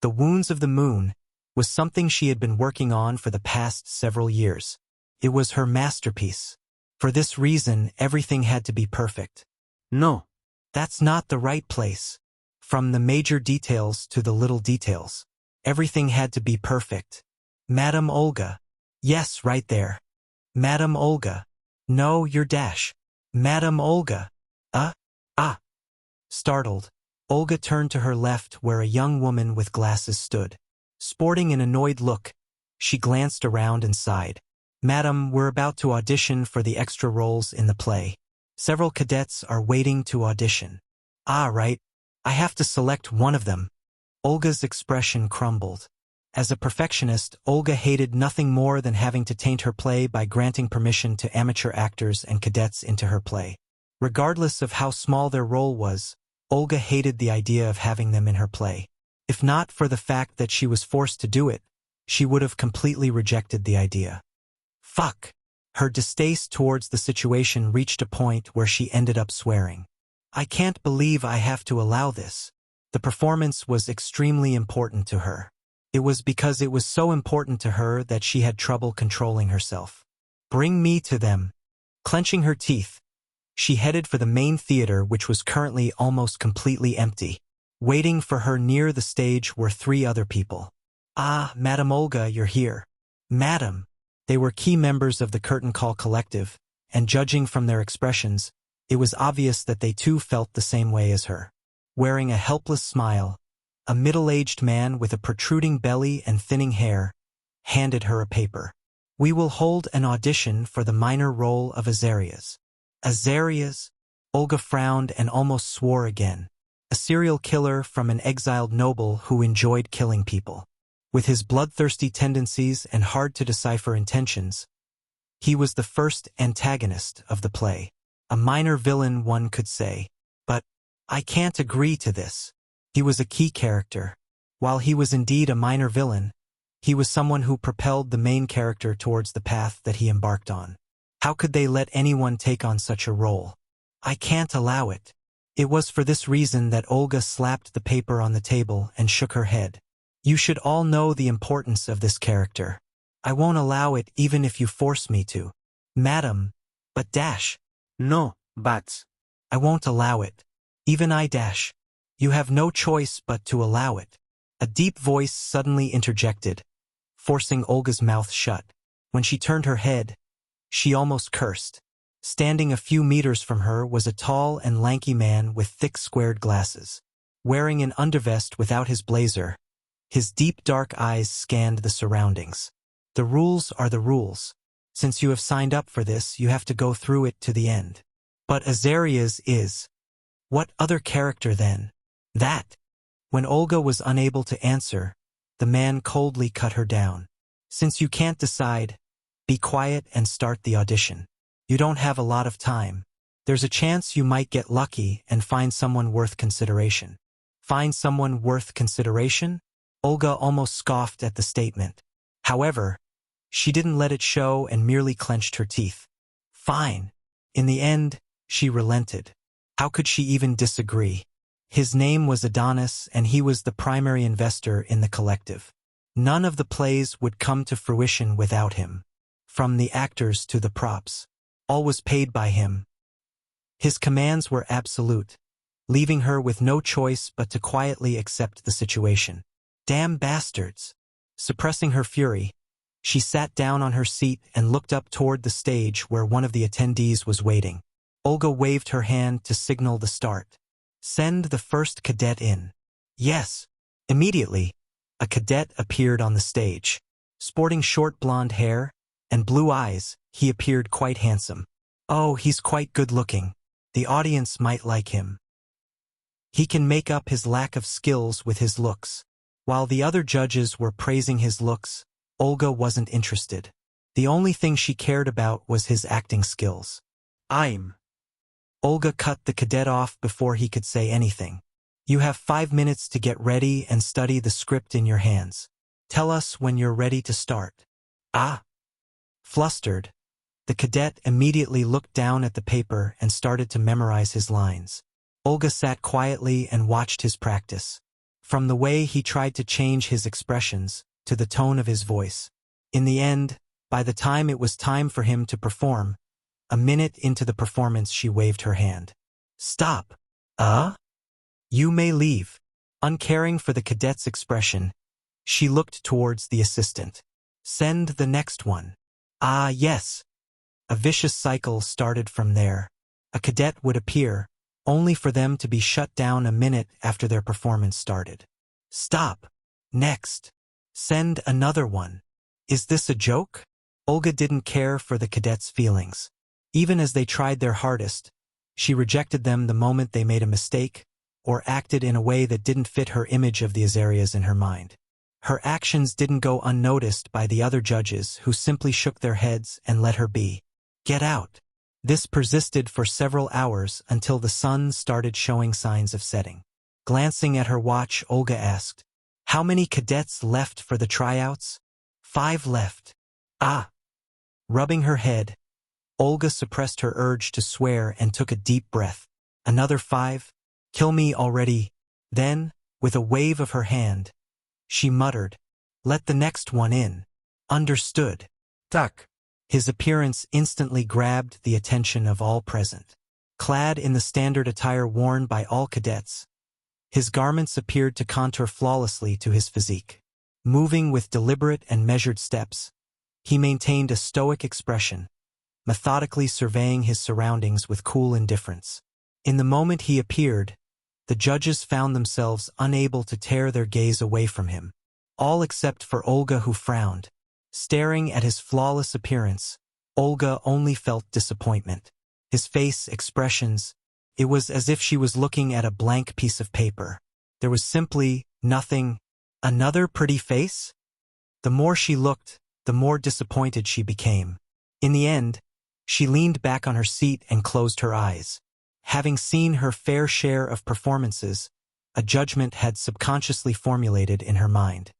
The Wounds of the Moon, was something she had been working on for the past several years. It was her masterpiece. For this reason, everything had to be perfect. No, that's not the right place. From the major details to the little details, everything had to be perfect. Madam Olga. Yes, right there. Madam Olga. No, your dash. Madam Olga. Startled, Olga turned to her left where a young woman with glasses stood. Sporting an annoyed look, she glanced around and sighed. Madam, we're about to audition for the extra roles in the play. Several cadets are waiting to audition. Ah, right. I have to select one of them. Olga's expression crumbled. As a perfectionist, Olga hated nothing more than having to taint her play by granting permission to amateur actors and cadets into her play. Regardless of how small their role was, Olga hated the idea of having them in her play. If not for the fact that she was forced to do it, she would have completely rejected the idea. Fuck! Her distaste towards the situation reached a point where she ended up swearing. I can't believe I have to allow this. The performance was extremely important to her. It was because it was so important to her that she had trouble controlling herself. Bring me to them. Clenching her teeth, she headed for the main theater, which was currently almost completely empty. Waiting for her near the stage were 3 other people. Ah, Madam Olga, you're here. Madam. They were key members of the Curtain Call Collective, and judging from their expressions, it was obvious that they too felt the same way as her. Wearing a helpless smile, a middle-aged man with a protruding belly and thinning hair handed her a paper. We will hold an audition for the minor role of Azarias. Azarias? Olga frowned and almost swore again. A serial killer from an exiled noble who enjoyed killing people. With his bloodthirsty tendencies and hard-to-decipher intentions, he was the first antagonist of the play. A minor villain, one could say. But I can't agree to this. He was a key character. While he was indeed a minor villain, he was someone who propelled the main character towards the path that he embarked on. How could they let anyone take on such a role? I can't allow it. It was for this reason that Olga slapped the paper on the table and shook her head. You should all know the importance of this character. I won't allow it even if you force me to. Madam, but dash. No, but. I won't allow it. Even I dash. You have no choice but to allow it. A deep voice suddenly interjected, forcing Olga's mouth shut. When she turned her head, she almost cursed. Standing a few meters from her was a tall and lanky man with thick squared glasses. Wearing an undervest without his blazer, his deep dark eyes scanned the surroundings. The rules are the rules. Since you have signed up for this, you have to go through it to the end. But Azarias is. What other character then? That. When Olga was unable to answer, the man coldly cut her down. Since you can't decide, be quiet and start the audition. You don't have a lot of time. There's a chance you might get lucky and find someone worth consideration. Find someone worth consideration? Olga almost scoffed at the statement. However, she didn't let it show and merely clenched her teeth. Fine. In the end, she relented. How could she even disagree? His name was Adonis, and he was the primary investor in the collective. None of the plays would come to fruition without him. From the actors to the props, all was paid by him. His commands were absolute, leaving her with no choice but to quietly accept the situation. Damn bastards! Suppressing her fury, she sat down on her seat and looked up toward the stage where one of the attendees was waiting. Olga waved her hand to signal the start. Send the first cadet in. Yes. Immediately, a cadet appeared on the stage. Sporting short blonde hair and blue eyes, he appeared quite handsome. Oh, he's quite good-looking. The audience might like him. He can make up his lack of skills with his looks. While the other judges were praising his looks, Olga wasn't interested. The only thing she cared about was his acting skills. Olga cut the cadet off before he could say anything. You have 5 minutes to get ready and study the script in your hands. Tell us when you're ready to start. Ah! Flustered, the cadet immediately looked down at the paper and started to memorize his lines. Olga sat quietly and watched his practice. From the way he tried to change his expressions, to the tone of his voice. In the end, by the time it was time for him to perform, a minute into the performance she waved her hand. Stop. You may leave. Uncaring for the cadet's expression, she looked towards the assistant. Send the next one. Ah, yes. A vicious cycle started from there. A cadet would appear, only for them to be shut down a minute after their performance started. Stop. Next. Send another one. Is this a joke? Olga didn't care for the cadets' feelings. Even as they tried their hardest, she rejected them the moment they made a mistake or acted in a way that didn't fit her image of the Azarias in her mind. Her actions didn't go unnoticed by the other judges, who simply shook their heads and let her be. Get out. This persisted for several hours until the sun started showing signs of setting. Glancing at her watch, Olga asked, "How many cadets left for the tryouts?" 5 left. Ah. Rubbing her head, Olga suppressed her urge to swear and took a deep breath. Another 5? Kill me already. Then, with a wave of her hand, she muttered, "Let the next one in." Understood. Tuck. His appearance instantly grabbed the attention of all present. Clad in the standard attire worn by all cadets, his garments appeared to contour flawlessly to his physique. Moving with deliberate and measured steps, he maintained a stoic expression, methodically surveying his surroundings with cool indifference. In the moment he appeared, the judges found themselves unable to tear their gaze away from him. All except for Olga, who frowned. Staring at his flawless appearance, Olga only felt disappointment. His face expressions, it was as if she was looking at a blank piece of paper. There was simply nothing. Another pretty face? The more she looked, the more disappointed she became. In the end, she leaned back on her seat and closed her eyes. Having seen her fair share of performances, a judgment had subconsciously formulated in her mind.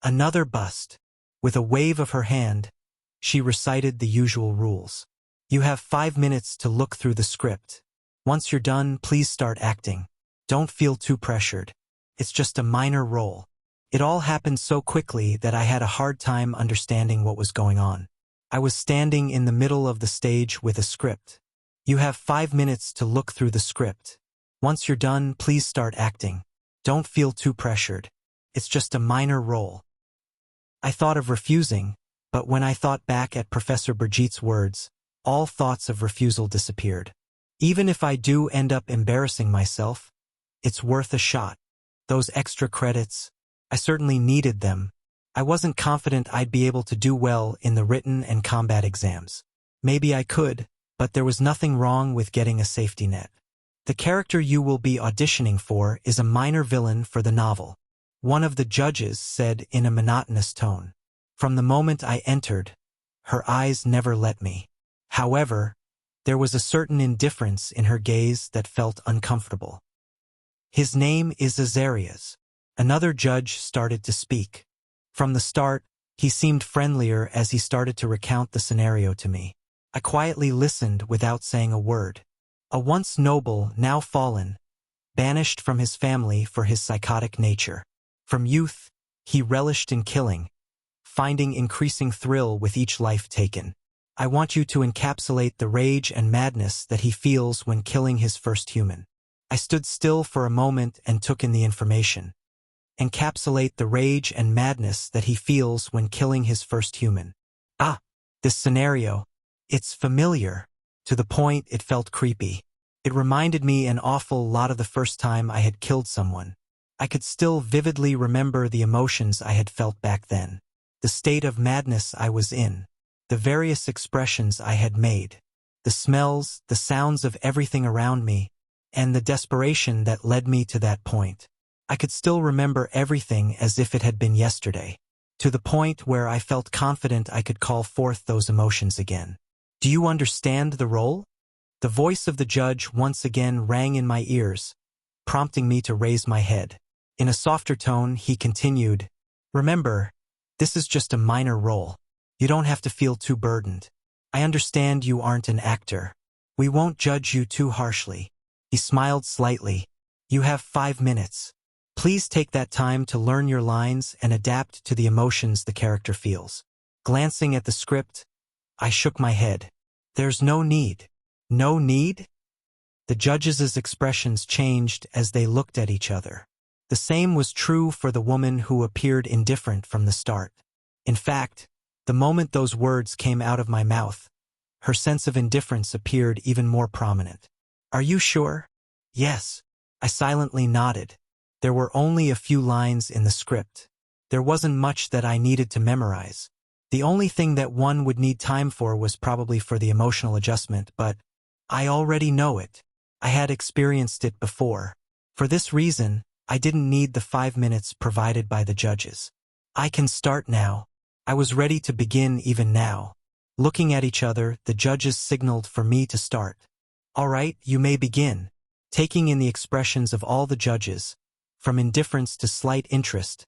Another bust. With a wave of her hand, she recited the usual rules. You have 5 minutes to look through the script. Once you're done, please start acting. Don't feel too pressured. It's just a minor role. It all happened so quickly that I had a hard time understanding what was going on. I was standing in the middle of the stage with a script. You have 5 minutes to look through the script. Once you're done, please start acting. Don't feel too pressured. It's just a minor role. I thought of refusing, but when I thought back at Professor Brigitte words, all thoughts of refusal disappeared. Even if I do end up embarrassing myself, it's worth a shot. Those extra credits, I certainly needed them. I wasn't confident I'd be able to do well in the written and combat exams. Maybe I could, but there was nothing wrong with getting a safety net. The character you will be auditioning for is a minor villain for the novel, one of the judges said in a monotonous tone. From the moment I entered, her eyes never let me. However, there was a certain indifference in her gaze that felt uncomfortable. His name is Azarias. Another judge started to speak. From the start, he seemed friendlier as he started to recount the scenario to me. I quietly listened without saying a word. A once noble, now fallen, banished from his family for his psychotic nature. From youth, he relished in killing, finding increasing thrill with each life taken. I want you to encapsulate the rage and madness that he feels when killing his first human. I stood still for a moment and took in the information. Encapsulate the rage and madness that he feels when killing his first human. Ah, this scenario. It's familiar, to the point it felt creepy. It reminded me an awful lot of the first time I had killed someone. I could still vividly remember the emotions I had felt back then, the state of madness I was in, the various expressions I had made, the smells, the sounds of everything around me, and the desperation that led me to that point. I could still remember everything as if it had been yesterday, to the point where I felt confident I could call forth those emotions again. Do you understand the role? The voice of the judge once again rang in my ears, prompting me to raise my head. In a softer tone, he continued, "Remember, this is just a minor role. You don't have to feel too burdened. I understand you aren't an actor. We won't judge you too harshly." He smiled slightly. "You have 5 minutes. Please take that time to learn your lines and adapt to the emotions the character feels." Glancing at the script, I shook my head. There's no need. No need? The judges' expressions changed as they looked at each other. The same was true for the woman who appeared indifferent from the start. In fact, the moment those words came out of my mouth, her sense of indifference appeared even more prominent. "Are you sure?" "Yes." I silently nodded. There were only a few lines in the script. There wasn't much that I needed to memorize. The only thing that one would need time for was probably for the emotional adjustment, but I already know it. I had experienced it before. For this reason, I didn't need the 5 minutes provided by the judges. I can start now. I was ready to begin even now. Looking at each other, the judges signaled for me to start. All right, you may begin. Taking in the expressions of all the judges, from indifference to slight interest,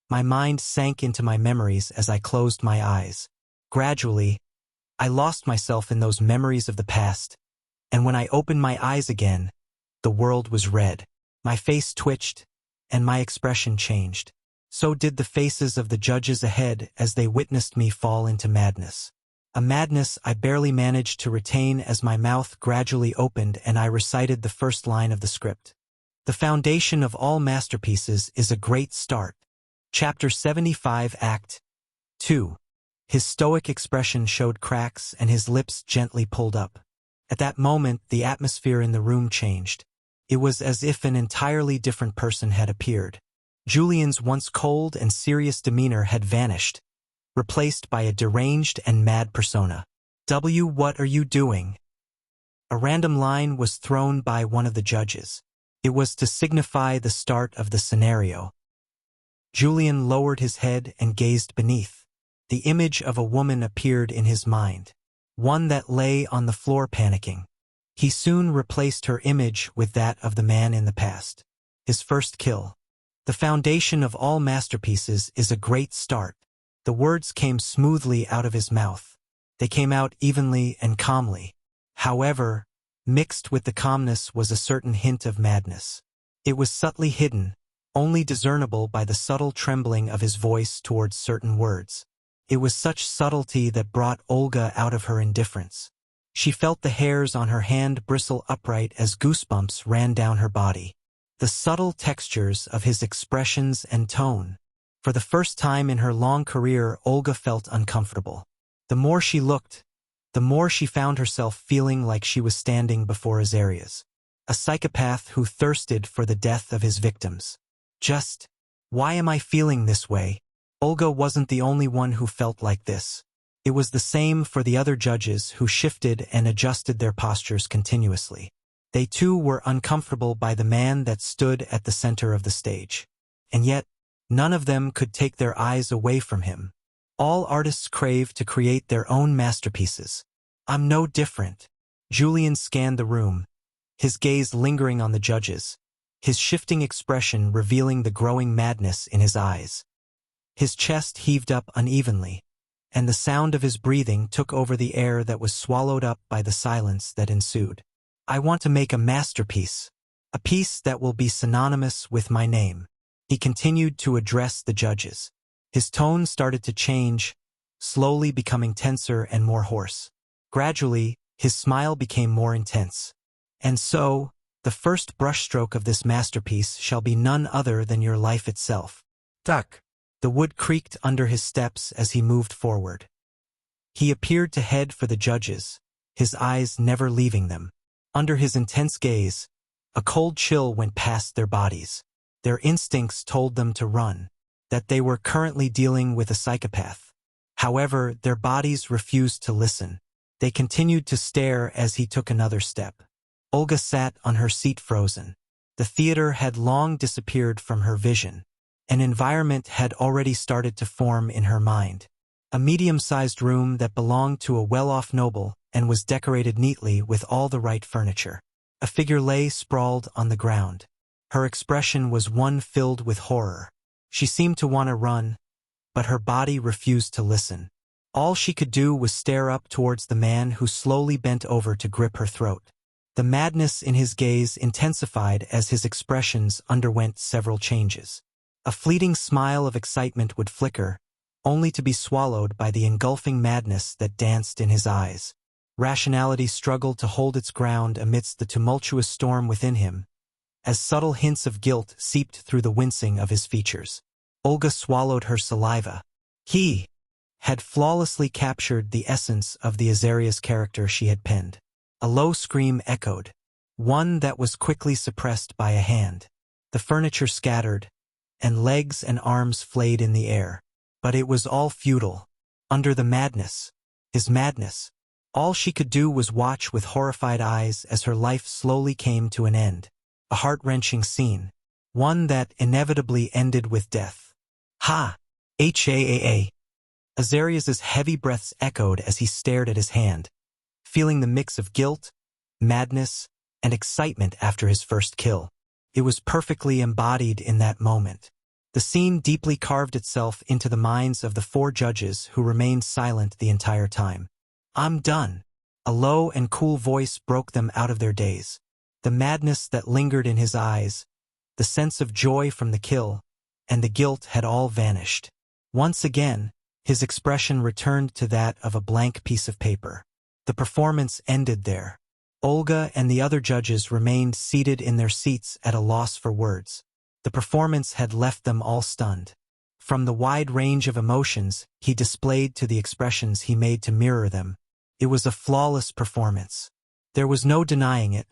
my mind sank into my memories as I closed my eyes. Gradually, I lost myself in those memories of the past, and when I opened my eyes again, the world was red. My face twitched, and my expression changed. So did the faces of the judges ahead as they witnessed me fall into madness. A madness I barely managed to retain as my mouth gradually opened and I recited the first line of the script. The foundation of all masterpieces is a great start. Chapter 75, Act 2. His stoic expression showed cracks and his lips gently pulled up. At that moment, the atmosphere in the room changed. It was as if an entirely different person had appeared. Julian's once cold and serious demeanor had vanished, replaced by a deranged and mad persona. What are you doing? A random line was thrown by one of the judges. It was to signify the start of the scenario. Julian lowered his head and gazed beneath. The image of a woman appeared in his mind, one that lay on the floor panicking. He soon replaced her image with that of the man in the past. His first kill. The foundation of all masterpieces is a great start. The words came smoothly out of his mouth. They came out evenly and calmly. However, mixed with the calmness was a certain hint of madness. It was subtly hidden, only discernible by the subtle trembling of his voice towards certain words. It was such subtlety that brought Olga out of her indifference. She felt the hairs on her hand bristle upright as goosebumps ran down her body. The subtle textures of his expressions and tone. For the first time in her long career, Olga felt uncomfortable. The more she looked, the more she found herself feeling like she was standing before Azarias, a psychopath who thirsted for the death of his victims. Why am I feeling this way? Olga wasn't the only one who felt like this. It was the same for the other judges who shifted and adjusted their postures continuously. They too were uncomfortable by the man that stood at the center of the stage. And yet, none of them could take their eyes away from him. All artists crave to create their own masterpieces. I'm no different. Julian scanned the room, his gaze lingering on the judges, his shifting expression revealing the growing madness in his eyes. His chest heaved up unevenly, and the sound of his breathing took over the air that was swallowed up by the silence that ensued. I want to make a masterpiece, a piece that will be synonymous with my name. He continued to address the judges. His tone started to change, slowly becoming tenser and more hoarse. Gradually, his smile became more intense. And so, the first brushstroke of this masterpiece shall be none other than your life itself. Duck. The wood creaked under his steps as he moved forward. He appeared to head for the judges, his eyes never leaving them. Under his intense gaze, a cold chill went past their bodies. Their instincts told them to run, that they were currently dealing with a psychopath. However, their bodies refused to listen. They continued to stare as he took another step. Olga sat on her seat frozen. The theater had long disappeared from her vision. An environment had already started to form in her mind. A medium-sized room that belonged to a well-off noble and was decorated neatly with all the right furniture. A figure lay sprawled on the ground. Her expression was one filled with horror. She seemed to want to run, but her body refused to listen. All she could do was stare up towards the man who slowly bent over to grip her throat. The madness in his gaze intensified as his expressions underwent several changes. A fleeting smile of excitement would flicker, only to be swallowed by the engulfing madness that danced in his eyes. Rationality struggled to hold its ground amidst the tumultuous storm within him, as subtle hints of guilt seeped through the wincing of his features. Olga swallowed her saliva. He had flawlessly captured the essence of the Azarias character she had penned. A low scream echoed, one that was quickly suppressed by a hand. The furniture scattered, and legs and arms flayed in the air. But it was all futile. Under the madness, his madness, all she could do was watch with horrified eyes as her life slowly came to an end. A heart-wrenching scene. One that inevitably ended with death. Ha! H-A-A-A. Azarias's heavy breaths echoed as he stared at his hand, feeling the mix of guilt, madness, and excitement after his first kill. It was perfectly embodied in that moment. The scene deeply carved itself into the minds of the 4 judges who remained silent the entire time. "I'm done." A low and cool voice broke them out of their daze. The madness that lingered in his eyes, the sense of joy from the kill, and the guilt had all vanished. Once again, his expression returned to that of a blank piece of paper. The performance ended there. Olga and the other judges remained seated in their seats at a loss for words. The performance had left them all stunned. From the wide range of emotions he displayed to the expressions he made to mirror them, it was a flawless performance. There was no denying it,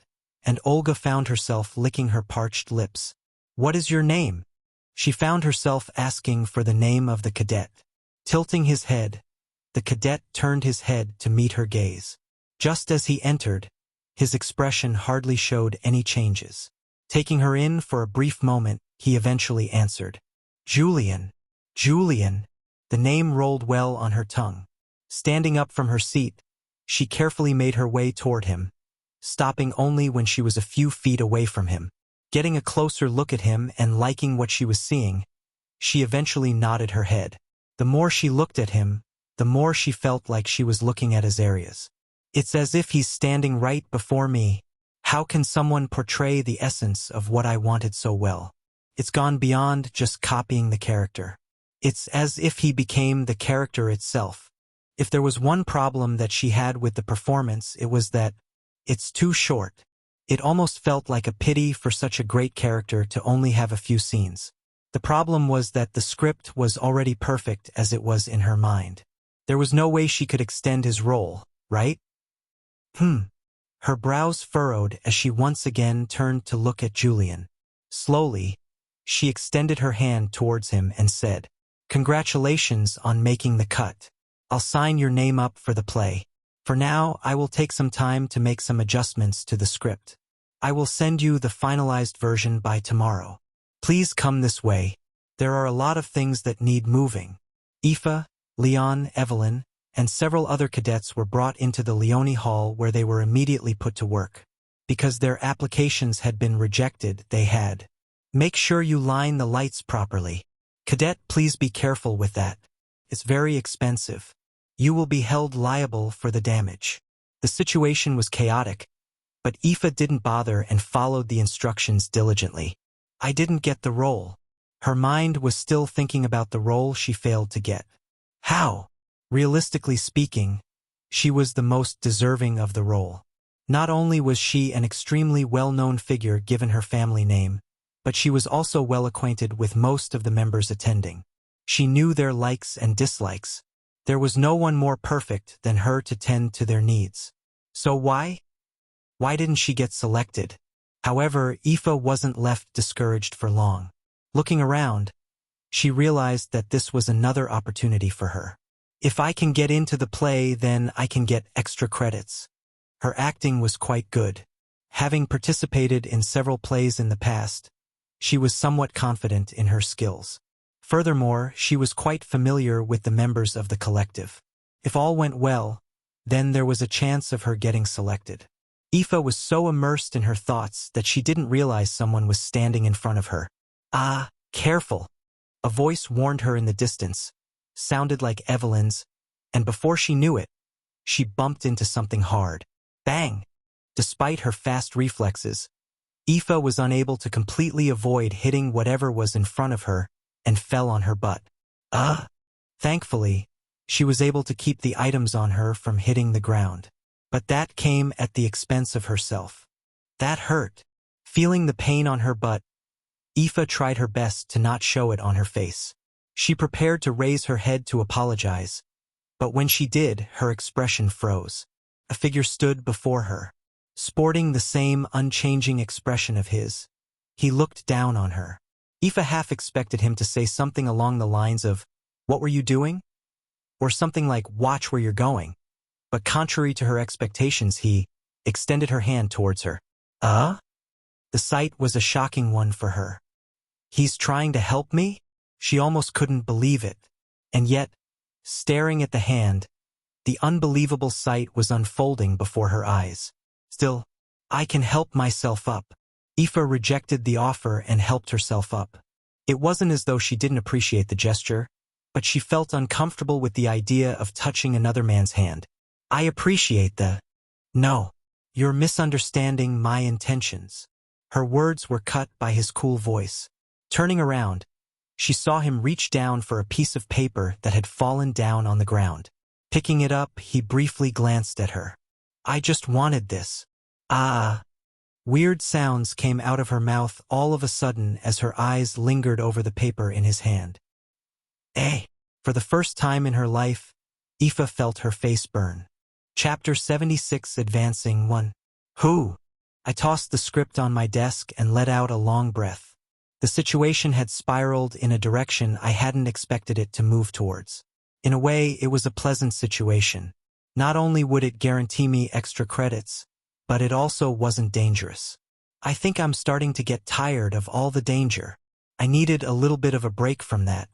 and Olga found herself licking her parched lips. "What is your name?" She found herself asking for the name of the cadet. Tilting his head, the cadet turned his head to meet her gaze. Just as he entered, his expression hardly showed any changes. Taking her in for a brief moment, he eventually answered. "Julian. Julian." The name rolled well on her tongue. Standing up from her seat, she carefully made her way toward him, stopping only when she was a few feet away from him. Getting a closer look at him and liking what she was seeing, she eventually nodded her head. The more she looked at him, the more she felt like she was looking at Azarias. "It's as if he's standing right before me. How can someone portray the essence of what I wanted so well? It's gone beyond just copying the character. It's as if he became the character itself." If there was one problem that she had with the performance, it was that it's too short. It almost felt like a pity for such a great character to only have a few scenes. The problem was that the script was already perfect as it was in her mind. There was no way she could extend his role, right? Her brows furrowed as she once again turned to look at Julian. Slowly, she extended her hand towards him and said, "Congratulations on making the cut. I'll sign your name up for the play. For now, I will take some time to make some adjustments to the script. I will send you the finalized version by tomorrow. Please come this way. There are a lot of things that need moving." Aoife, Leon, Evelyn, and several other cadets were brought into the Leone Hall where they were immediately put to work. Because their applications had been rejected, they had. "Make sure you line the lights properly. Cadet, please be careful with that. It's very expensive. You will be held liable for the damage." The situation was chaotic, but Aoife didn't bother and followed the instructions diligently. "I didn't get the role." Her mind was still thinking about the role she failed to get. How? Realistically speaking, she was the most deserving of the role. Not only was she an extremely well-known figure given her family name, but she was also well acquainted with most of the members attending. She knew their likes and dislikes. There was no one more perfect than her to tend to their needs. So why? Why didn't she get selected? However, Aoife wasn't left discouraged for long. Looking around, she realized that this was another opportunity for her. If I can get into the play, then I can get extra credits. Her acting was quite good. Having participated in several plays in the past, she was somewhat confident in her skills. Furthermore, she was quite familiar with the members of the collective. If all went well, then there was a chance of her getting selected. Aoife was so immersed in her thoughts that she didn't realize someone was standing in front of her. "Ah, careful!" A voice warned her in the distance, sounded like Evelyn's, and before she knew it, she bumped into something hard. Bang! Despite her fast reflexes, Aoife was unable to completely avoid hitting whatever was in front of her and fell on her butt. Thankfully, she was able to keep the items on her from hitting the ground. But that came at the expense of herself. That hurt. Feeling the pain on her butt, Aoife tried her best to not show it on her face. She prepared to raise her head to apologize, but when she did, her expression froze. A figure stood before her, sporting the same unchanging expression of his. He looked down on her. Aoife half expected him to say something along the lines of, "What were you doing?" or something like, "Watch where you're going." But contrary to her expectations, he extended her hand towards her. The sight was a shocking one for her. He's trying to help me? She almost couldn't believe it. And yet, staring at the hand, the unbelievable sight was unfolding before her eyes. Still, "I can help myself up." Aoife rejected the offer and helped herself up. It wasn't as though she didn't appreciate the gesture, but she felt uncomfortable with the idea of touching another man's hand. "I appreciate the—" "No, you're misunderstanding my intentions." Her words were cut by his cool voice. Turning around, she saw him reach down for a piece of paper that had fallen down on the ground. Picking it up, he briefly glanced at her. "I just wanted this." Weird sounds came out of her mouth all of a sudden as her eyes lingered over the paper in his hand. For the first time in her life, Aoife felt her face burn. Chapter 76 Advancing 1. Who? I tossed the script on my desk and let out a long breath. The situation had spiraled in a direction I hadn't expected it to move towards. In a way, it was a pleasant situation. Not only would it guarantee me extra credits, but it also wasn't dangerous. I think I'm starting to get tired of all the danger. I needed a little bit of a break from that.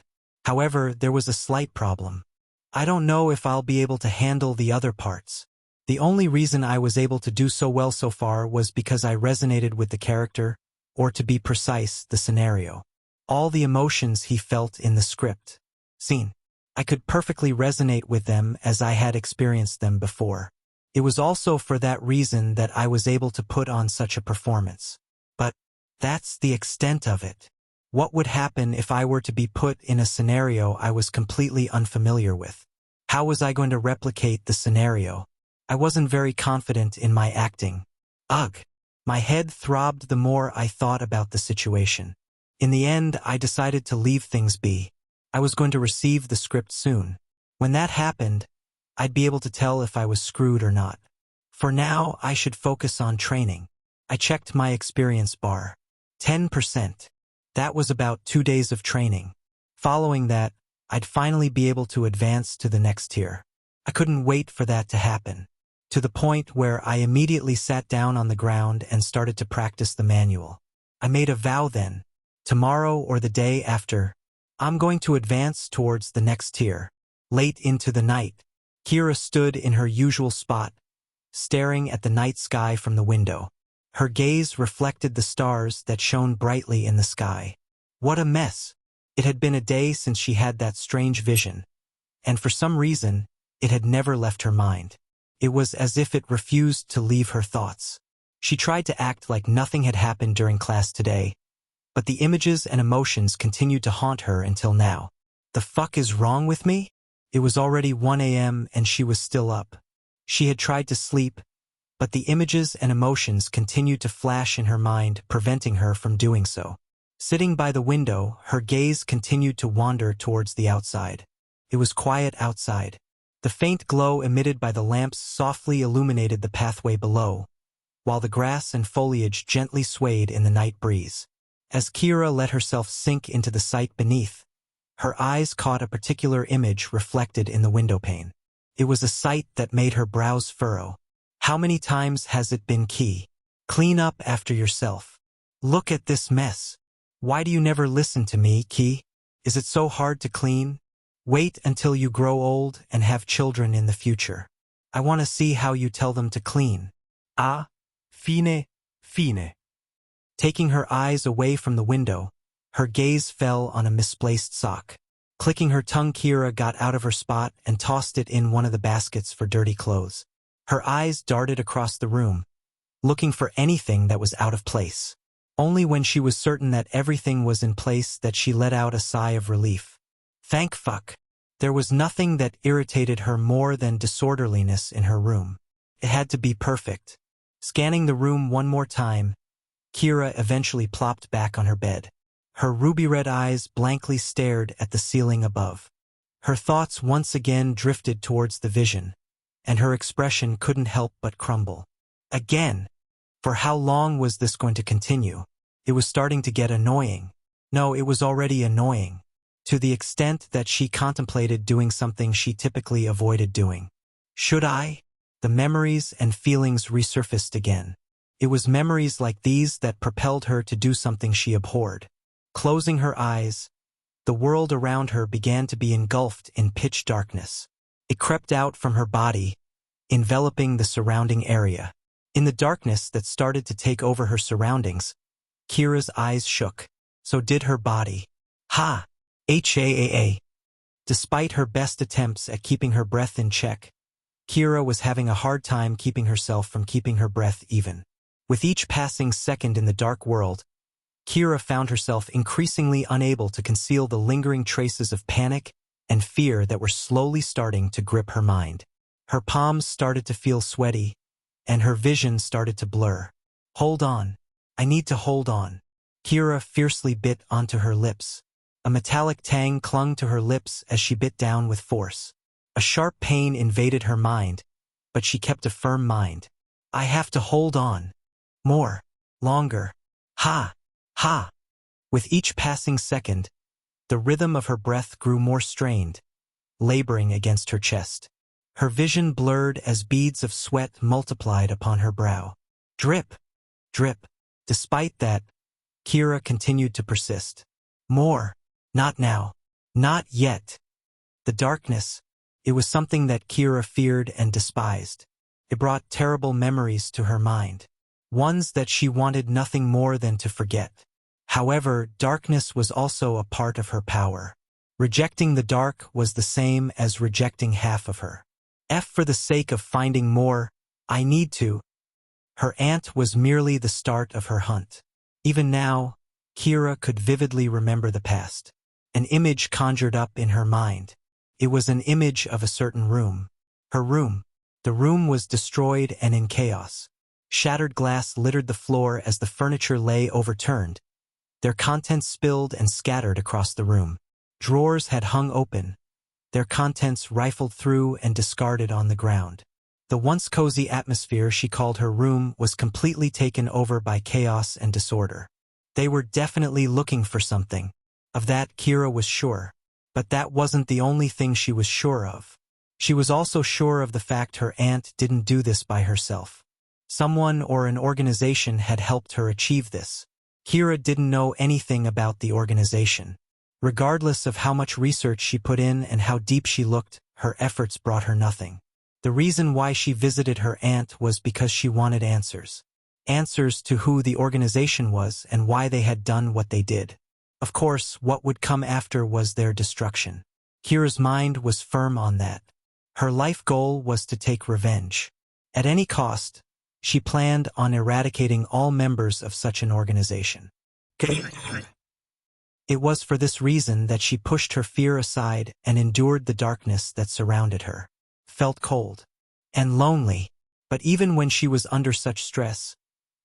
However, there was a slight problem. I don't know if I'll be able to handle the other parts. The only reason I was able to do so well so far was because I resonated with the character, or to be precise, the scenario. All the emotions he felt in the script. Scene. I could perfectly resonate with them as I had experienced them before. It was also for that reason that I was able to put on such a performance. But that's the extent of it. What would happen if I were to be put in a scenario I was completely unfamiliar with? How was I going to replicate the scenario? I wasn't very confident in my acting. Ugh! My head throbbed the more I thought about the situation. In the end, I decided to leave things be. I was going to receive the script soon. When that happened, I'd be able to tell if I was screwed or not. For now, I should focus on training. I checked my experience bar. 10%. That was about 2 days of training. Following that, I'd finally be able to advance to the next tier. I couldn't wait for that to happen. To the point where I immediately sat down on the ground and started to practice the manual. I made a vow then. Tomorrow or the day after, I'm going to advance towards the next tier. Late into the night, Kira stood in her usual spot, staring at the night sky from the window. Her gaze reflected the stars that shone brightly in the sky. What a mess! It had been a day since she had that strange vision, and for some reason, it had never left her mind. It was as if it refused to leave her thoughts. She tried to act like nothing had happened during class today, but the images and emotions continued to haunt her until now. The fuck is wrong with me? It was already 1 a.m. and she was still up. She had tried to sleep, but the images and emotions continued to flash in her mind, preventing her from doing so. Sitting by the window, her gaze continued to wander towards the outside. It was quiet outside. The faint glow emitted by the lamps softly illuminated the pathway below, while the grass and foliage gently swayed in the night breeze. As Kira let herself sink into the sight beneath, her eyes caught a particular image reflected in the windowpane. It was a sight that made her brows furrow. How many times has it been, Key? Clean up after yourself. Look at this mess. Why do you never listen to me, Key? Is it so hard to clean? Wait until you grow old and have children in the future. I want to see how you tell them to clean. Fine. Taking her eyes away from the window, her gaze fell on a misplaced sock. Clicking her tongue, Kira got out of her spot and tossed it in one of the baskets for dirty clothes. Her eyes darted across the room, looking for anything that was out of place. Only when she was certain that everything was in place that she let out a sigh of relief. Thank fuck. There was nothing that irritated her more than disorderliness in her room. It had to be perfect. Scanning the room one more time, Kira eventually plopped back on her bed. Her ruby-red eyes blankly stared at the ceiling above. Her thoughts once again drifted towards the vision, and her expression couldn't help but crumble. Again! For how long was this going to continue? It was starting to get annoying. No, it was already annoying, to the extent that she contemplated doing something she typically avoided doing. Should I? The memories and feelings resurfaced again. It was memories like these that propelled her to do something she abhorred. Closing her eyes, the world around her began to be engulfed in pitch darkness. It crept out from her body, enveloping the surrounding area. In the darkness that started to take over her surroundings, Kira's eyes shook. So did her body. Ha! HAAA. Despite her best attempts at keeping her breath in check, Kira was having a hard time keeping herself from keeping her breath even. With each passing second in the dark world, Kira found herself increasingly unable to conceal the lingering traces of panic and fear that were slowly starting to grip her mind. Her palms started to feel sweaty, and her vision started to blur. Hold on. I need to hold on. Kira fiercely bit onto her lips. A metallic tang clung to her lips as she bit down with force. A sharp pain invaded her mind, but she kept a firm mind. I have to hold on. More. Longer. Ha! Ha! With each passing second, the rhythm of her breath grew more strained, laboring against her chest. Her vision blurred as beads of sweat multiplied upon her brow. Drip. Drip. Despite that, Kira continued to persist. More. Not now. Not yet. The darkness, it was something that Kira feared and despised. It brought terrible memories to her mind, ones that she wanted nothing more than to forget. However, darkness was also a part of her power. Rejecting the dark was the same as rejecting half of her. For the sake of finding more, I need to. Her aunt was merely the start of her hunt. Even now, Kira could vividly remember the past. An image conjured up in her mind. It was an image of a certain room. Her room. The room was destroyed and in chaos. Shattered glass littered the floor as the furniture lay overturned. Their contents spilled and scattered across the room. Drawers had hung open, their contents rifled through and discarded on the ground. The once cozy atmosphere she called her room was completely taken over by chaos and disorder. They were definitely looking for something. Of that Kira was sure. But that wasn't the only thing she was sure of. She was also sure of the fact her aunt didn't do this by herself. Someone or an organization had helped her achieve this. Kira didn't know anything about the organization. Regardless of how much research she put in and how deep she looked, her efforts brought her nothing. The reason why she visited her aunt was because she wanted answers. Answers to who the organization was and why they had done what they did. Of course, what would come after was their destruction. Kira's mind was firm on that. Her life goal was to take revenge. At any cost, she planned on eradicating all members of such an organization. It was for this reason that she pushed her fear aside and endured the darkness that surrounded her. Felt cold and lonely, but even when she was under such stress,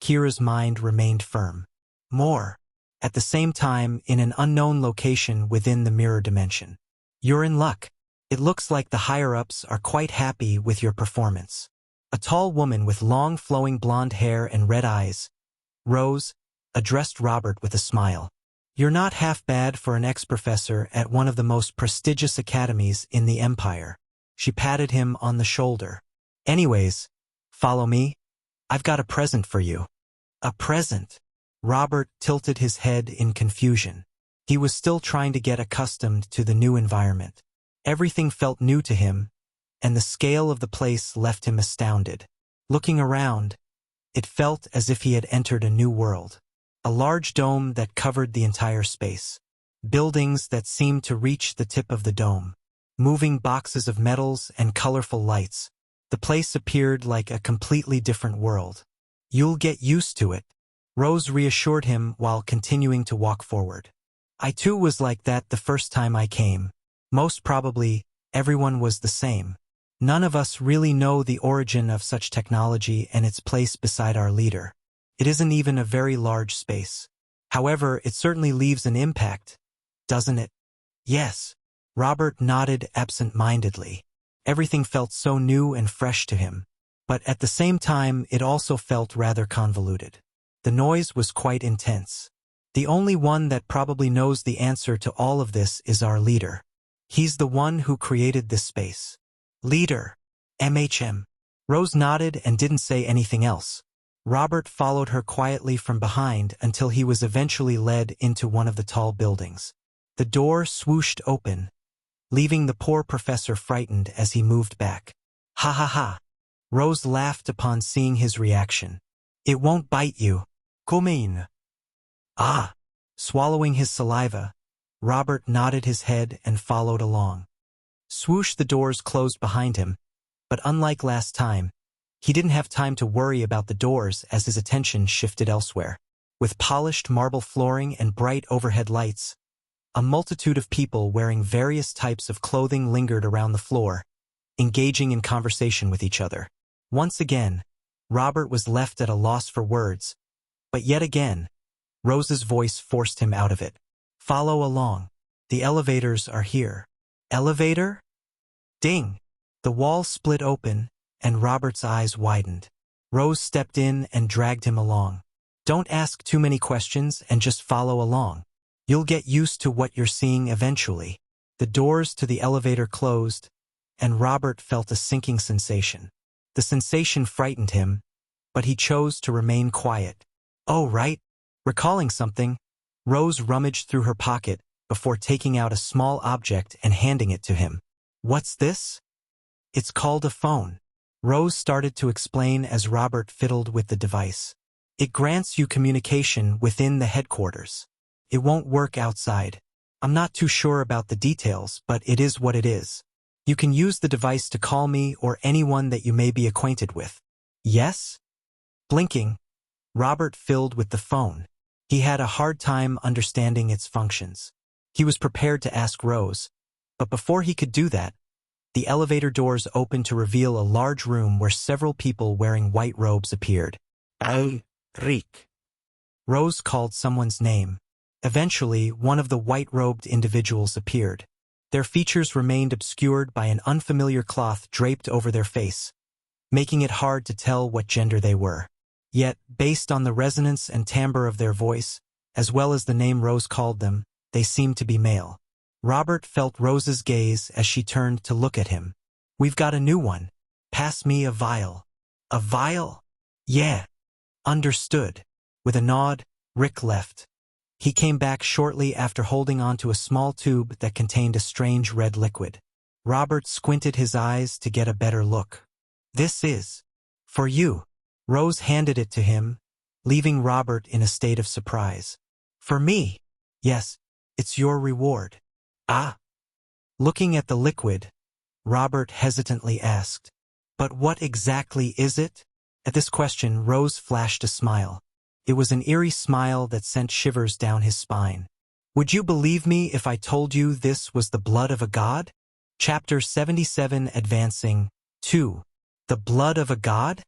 Kira's mind remained firm. More. At the same time, in an unknown location within the mirror dimension. You're in luck. It looks like the higher-ups are quite happy with your performance. A tall woman with long flowing blonde hair and red eyes, Rose, addressed Robert with a smile. You're not half bad for an ex-professor at one of the most prestigious academies in the Empire. She patted him on the shoulder. Anyways, follow me. I've got a present for you. A present? Robert tilted his head in confusion. He was still trying to get accustomed to the new environment. Everything felt new to him, and the scale of the place left him astounded. Looking around, it felt as if he had entered a new world. A large dome that covered the entire space. Buildings that seemed to reach the tip of the dome. Moving boxes of metals and colorful lights. The place appeared like a completely different world. You'll get used to it, Rose reassured him while continuing to walk forward. I too was like that the first time I came. Most probably, everyone was the same. None of us really know the origin of such technology and its place beside our leader. It isn't even a very large space. However, it certainly leaves an impact, doesn't it? Yes. Robert nodded absent-mindedly. Everything felt so new and fresh to him. But at the same time, it also felt rather convoluted. The noise was quite intense. The only one that probably knows the answer to all of this is our leader. He's the one who created this space. Leader. MHM. Rose nodded and didn't say anything else. Robert followed her quietly from behind until he was eventually led into one of the tall buildings. The door swooshed open, leaving the poor professor frightened as he moved back. Ha ha ha. Rose laughed upon seeing his reaction. It won't bite you. Come in. Ah. Swallowing his saliva, Robert nodded his head and followed along. Swoosh, the doors closed behind him, but unlike last time, he didn't have time to worry about the doors as his attention shifted elsewhere. With polished marble flooring and bright overhead lights, a multitude of people wearing various types of clothing lingered around the floor, engaging in conversation with each other. Once again, Robert was left at a loss for words, but yet again, Rose's voice forced him out of it. Follow along. The elevators are here. Elevator? Ding! The wall split open, and Robert's eyes widened. Rose stepped in and dragged him along. Don't ask too many questions and just follow along. You'll get used to what you're seeing eventually. The doors to the elevator closed, and Robert felt a sinking sensation. The sensation frightened him, but he chose to remain quiet. Oh, right. Recalling something, Rose rummaged through her pocket before taking out a small object and handing it to him. What's this? It's called a phone. Rose started to explain as Robert fiddled with the device. It grants you communication within the headquarters. It won't work outside. I'm not too sure about the details, but it is what it is. You can use the device to call me or anyone that you may be acquainted with. Yes? Blinking, Robert filled with the phone. He had a hard time understanding its functions. He was prepared to ask Rose, but before he could do that, the elevator doors opened to reveal a large room where several people wearing white robes appeared. Rick. Rose called someone's name. Eventually, one of the white-robed individuals appeared. Their features remained obscured by an unfamiliar cloth draped over their face, making it hard to tell what gender they were. Yet, based on the resonance and timbre of their voice, as well as the name Rose called them, they seemed to be male. Robert felt Rose's gaze as she turned to look at him. We've got a new one. Pass me a vial. A vial? Yeah. Understood. With a nod, Rick left. He came back shortly after holding onto a small tube that contained a strange red liquid. Robert squinted his eyes to get a better look. This is for you. Rose handed it to him, leaving Robert in a state of surprise. For me? Yes, it's your reward. Ah. Looking at the liquid, Robert hesitantly asked, but what exactly is it? At this question, Rose flashed a smile. It was an eerie smile that sent shivers down his spine. Would you believe me if I told you this was the blood of a god? Chapter 77 Advancing 2. The blood of a god?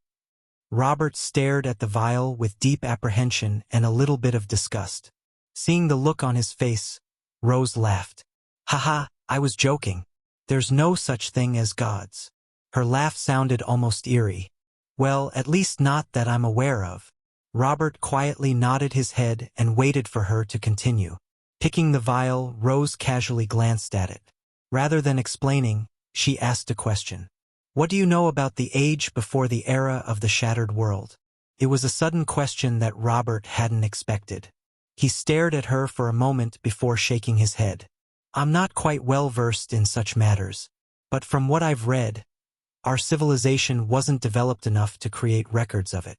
Robert stared at the vial with deep apprehension and a little bit of disgust. Seeing the look on his face, Rose laughed. Haha, I was joking. There's no such thing as gods. Her laugh sounded almost eerie. Well, at least not that I'm aware of. Robert quietly nodded his head and waited for her to continue. Picking the vial, Rose casually glanced at it. Rather than explaining, she asked a question. What do you know about the age before the era of the shattered world? It was a sudden question that Robert hadn't expected. He stared at her for a moment before shaking his head. I'm not quite well versed in such matters, but from what I've read, our civilization wasn't developed enough to create records of it.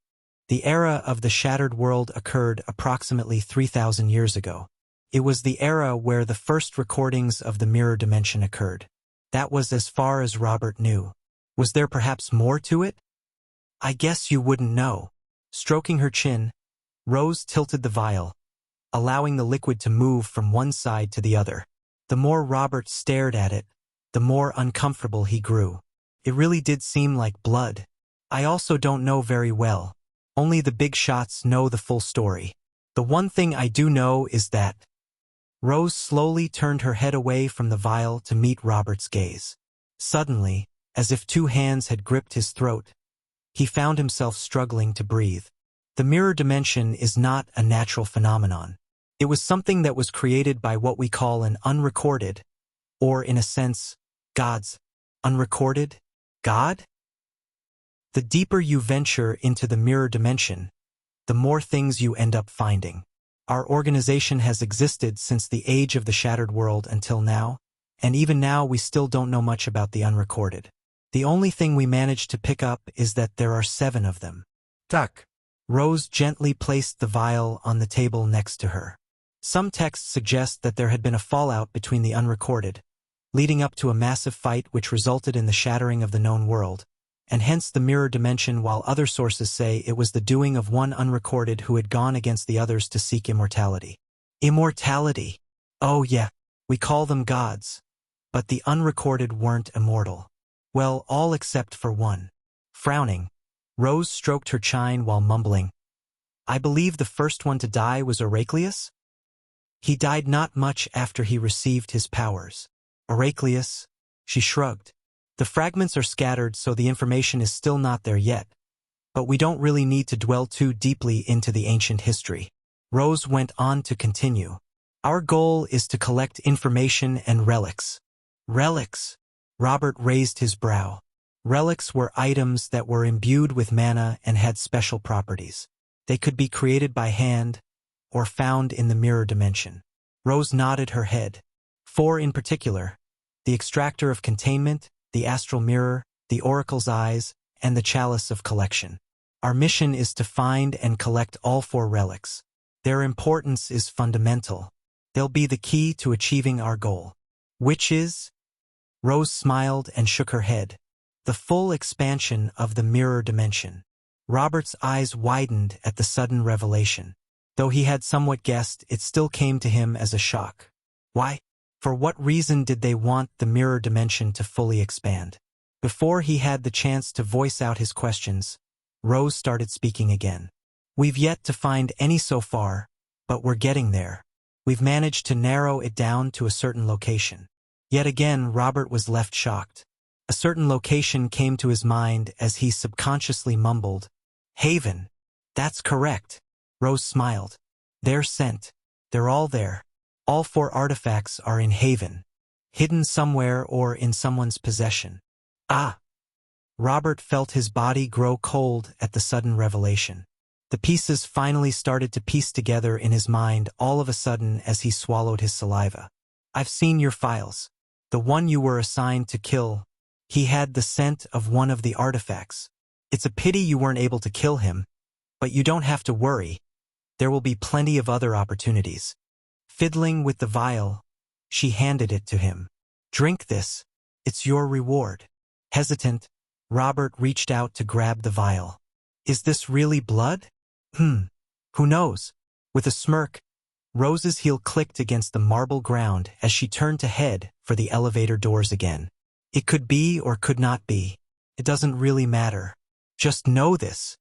The era of the shattered world occurred approximately 3,000 years ago. It was the era where the first recordings of the mirror dimension occurred. That was as far as Robert knew. Was there perhaps more to it? I guess you wouldn't know. Stroking her chin, Rose tilted the vial, allowing the liquid to move from one side to the other. The more Robert stared at it, the more uncomfortable he grew. It really did seem like blood. I also don't know very well. Only the big shots know the full story. The one thing I do know is that... Rose slowly turned her head away from the vial to meet Robert's gaze. Suddenly, as if two hands had gripped his throat, he found himself struggling to breathe. The mirror dimension is not a natural phenomenon. It was something that was created by what we call an unrecorded, or in a sense, God's unrecorded God? The deeper you venture into the mirror dimension, the more things you end up finding. Our organization has existed since the age of the shattered world until now, and even now we still don't know much about the unrecorded. The only thing we managed to pick up is that there are 7 of them. Tuck. Rose gently placed the vial on the table next to her. Some texts suggest that there had been a fallout between the unrecorded, leading up to a massive fight which resulted in the shattering of the known world, and hence the mirror dimension, while other sources say it was the doing of one unrecorded who had gone against the others to seek immortality. Immortality! Oh yeah, we call them gods. But the unrecorded weren't immortal. Well, all except for one. Frowning, Rose stroked her chine while mumbling, "I believe the first one to die was Heraclius? He died not much after he received his powers." Heraclius? She shrugged. The fragments are scattered, so the information is still not there yet. But we don't really need to dwell too deeply into the ancient history. Rose went on to continue. Our goal is to collect information and relics. Relics? Robert raised his brow. Relics were items that were imbued with mana and had special properties. They could be created by hand or found in the mirror dimension. Rose nodded her head. 4 in particular: the extractor of containment, the astral mirror, the oracle's eyes, and the chalice of collection. Our mission is to find and collect all 4 relics. Their importance is fundamental. They'll be the key to achieving our goal. Which is? Rose smiled and shook her head. The full expansion of the mirror dimension. Robert's eyes widened at the sudden revelation. Though he had somewhat guessed, it still came to him as a shock. Why? For what reason did they want the mirror dimension to fully expand? Before he had the chance to voice out his questions, Rose started speaking again. We've yet to find any so far, but we're getting there. We've managed to narrow it down to a certain location. Yet again, Robert was left shocked. A certain location came to his mind as he subconsciously mumbled, "Haven." That's correct. Rose smiled. They're sent. They're all there. All 4 artifacts are in Haven, hidden somewhere or in someone's possession. Ah! Robert felt his body grow cold at the sudden revelation. The pieces finally started to piece together in his mind all of a sudden as he swallowed his saliva. I've seen your files. The one you were assigned to kill, he had the scent of one of the artifacts. It's a pity you weren't able to kill him, but you don't have to worry. There will be plenty of other opportunities. Fiddling with the vial, she handed it to him. Drink this. It's your reward. Hesitant, Robert reached out to grab the vial. Is this really blood? Who knows? With a smirk, Rose's heel clicked against the marble ground as she turned to head for the elevator doors again. It could be or could not be. It doesn't really matter. Just know this.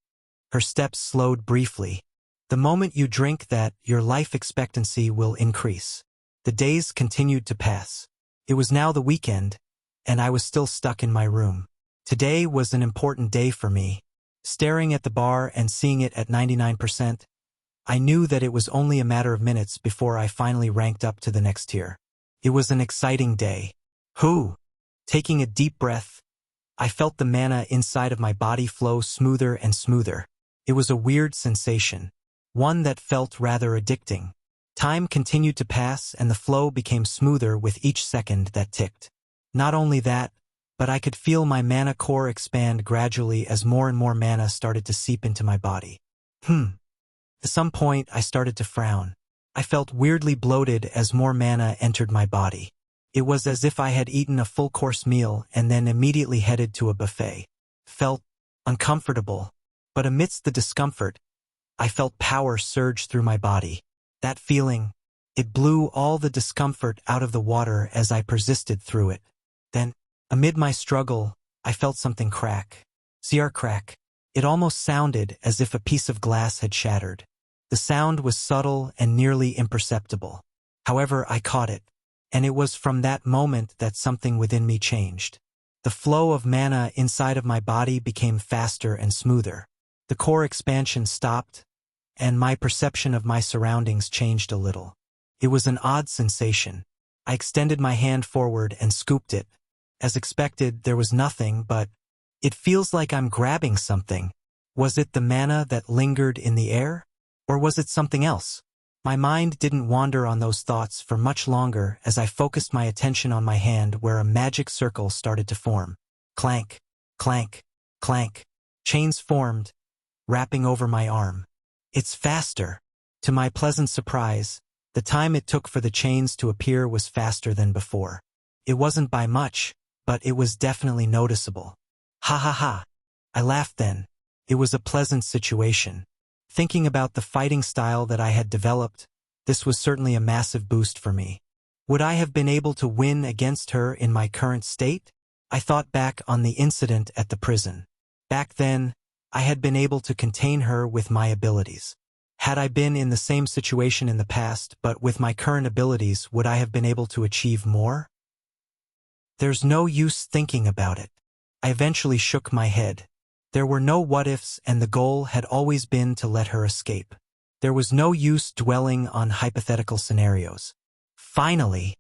Her steps slowed briefly. The moment you drink that, your life expectancy will increase. The days continued to pass. It was now the weekend, and I was still stuck in my room. Today was an important day for me. Staring at the bar and seeing it at 99%, I knew that it was only a matter of minutes before I finally ranked up to the next tier. It was an exciting day. Taking a deep breath, I felt the mana inside of my body flow smoother and smoother. It was a weird sensation, one that felt rather addicting. Time continued to pass and the flow became smoother with each second that ticked. Not only that, but I could feel my mana core expand gradually as more and more mana started to seep into my body. At some point, I started to frown. I felt weirdly bloated as more mana entered my body. It was as if I had eaten a full-course meal and then immediately headed to a buffet. Felt uncomfortable, but amidst the discomfort, I felt power surge through my body. That feeling, it blew all the discomfort out of the water as I persisted through it. Then, amid my struggle, I felt something crack. Crack. It almost sounded as if a piece of glass had shattered. The sound was subtle and nearly imperceptible. However, I caught it, and it was from that moment that something within me changed. The flow of mana inside of my body became faster and smoother. The core expansion stopped, and my perception of my surroundings changed a little. It was an odd sensation. I extended my hand forward and scooped it. As expected, there was nothing, but it feels like I'm grabbing something. Was it the mana that lingered in the air? Or was it something else? My mind didn't wander on those thoughts for much longer as I focused my attention on my hand where a magic circle started to form. Clank, clank, clank. Chains formed, wrapping over my arm. It's faster. To my pleasant surprise, the time it took for the chains to appear was faster than before. It wasn't by much, but it was definitely noticeable. Ha ha ha. I laughed then. It was a pleasant situation. Thinking about the fighting style that I had developed, this was certainly a massive boost for me. Would I have been able to win against her in my current state? I thought back on the incident at the prison. Back then, I had been able to contain her with my abilities. Had I been in the same situation in the past, but with my current abilities, would I have been able to achieve more? There's no use thinking about it. I eventually shook my head. There were no what-ifs, and the goal had always been to let her escape. There was no use dwelling on hypothetical scenarios. Finally,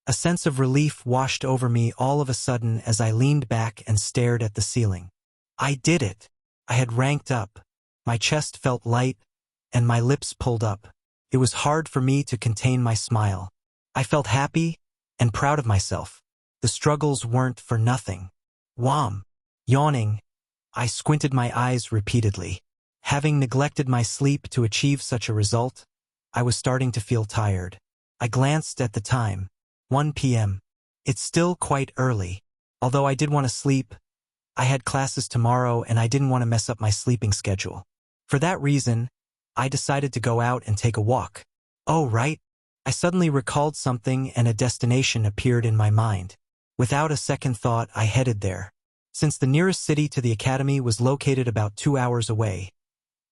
a sense of relief washed over me all of a sudden as I leaned back and stared at the ceiling. I did it. I had ranked up. My chest felt light, and my lips pulled up. It was hard for me to contain my smile. I felt happy and proud of myself. The struggles weren't for nothing. Wham! Yawning, I squinted my eyes repeatedly. Having neglected my sleep to achieve such a result, I was starting to feel tired. I glanced at the time. 1 p.m. It's still quite early. Although I did want to sleep, I had classes tomorrow and I didn't want to mess up my sleeping schedule. For that reason, I decided to go out and take a walk. Oh, right. I suddenly recalled something and a destination appeared in my mind. Without a second thought, I headed there. Since the nearest city to the academy was located about 2 hours away,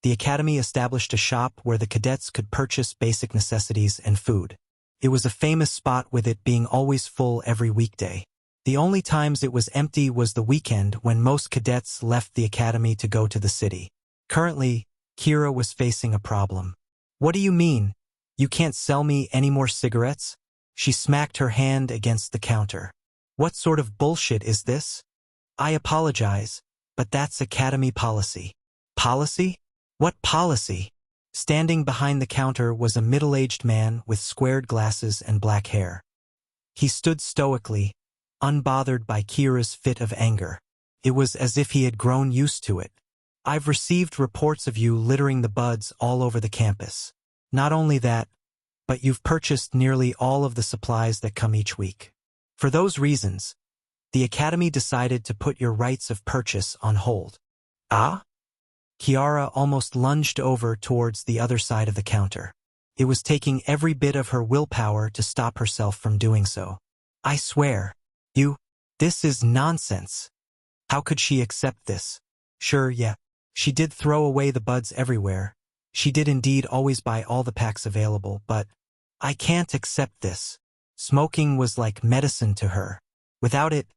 the academy established a shop where the cadets could purchase basic necessities and food. It was a famous spot with it being always full every weekday. The only times it was empty was the weekend when most cadets left the academy to go to the city. Currently, Kira was facing a problem. What do you mean? You can't sell me any more cigarettes? She smacked her hand against the counter. What sort of bullshit is this? I apologize, but that's academy policy. Policy? What policy? Standing behind the counter was a middle-aged man with squared glasses and black hair. He stood stoically, unbothered by Kira's fit of anger. It was as if he had grown used to it. I've received reports of you littering the buds all over the campus. Not only that, but you've purchased nearly all of the supplies that come each week. For those reasons, the academy decided to put your rights of purchase on hold. Ah? Kiara almost lunged over towards the other side of the counter. It was taking every bit of her willpower to stop herself from doing so. I swear, this is nonsense. How could she accept this? Sure, yeah, she did throw away the buds everywhere. She did indeed always buy all the packs available, but I can't accept this. Smoking was like medicine to her. Without it,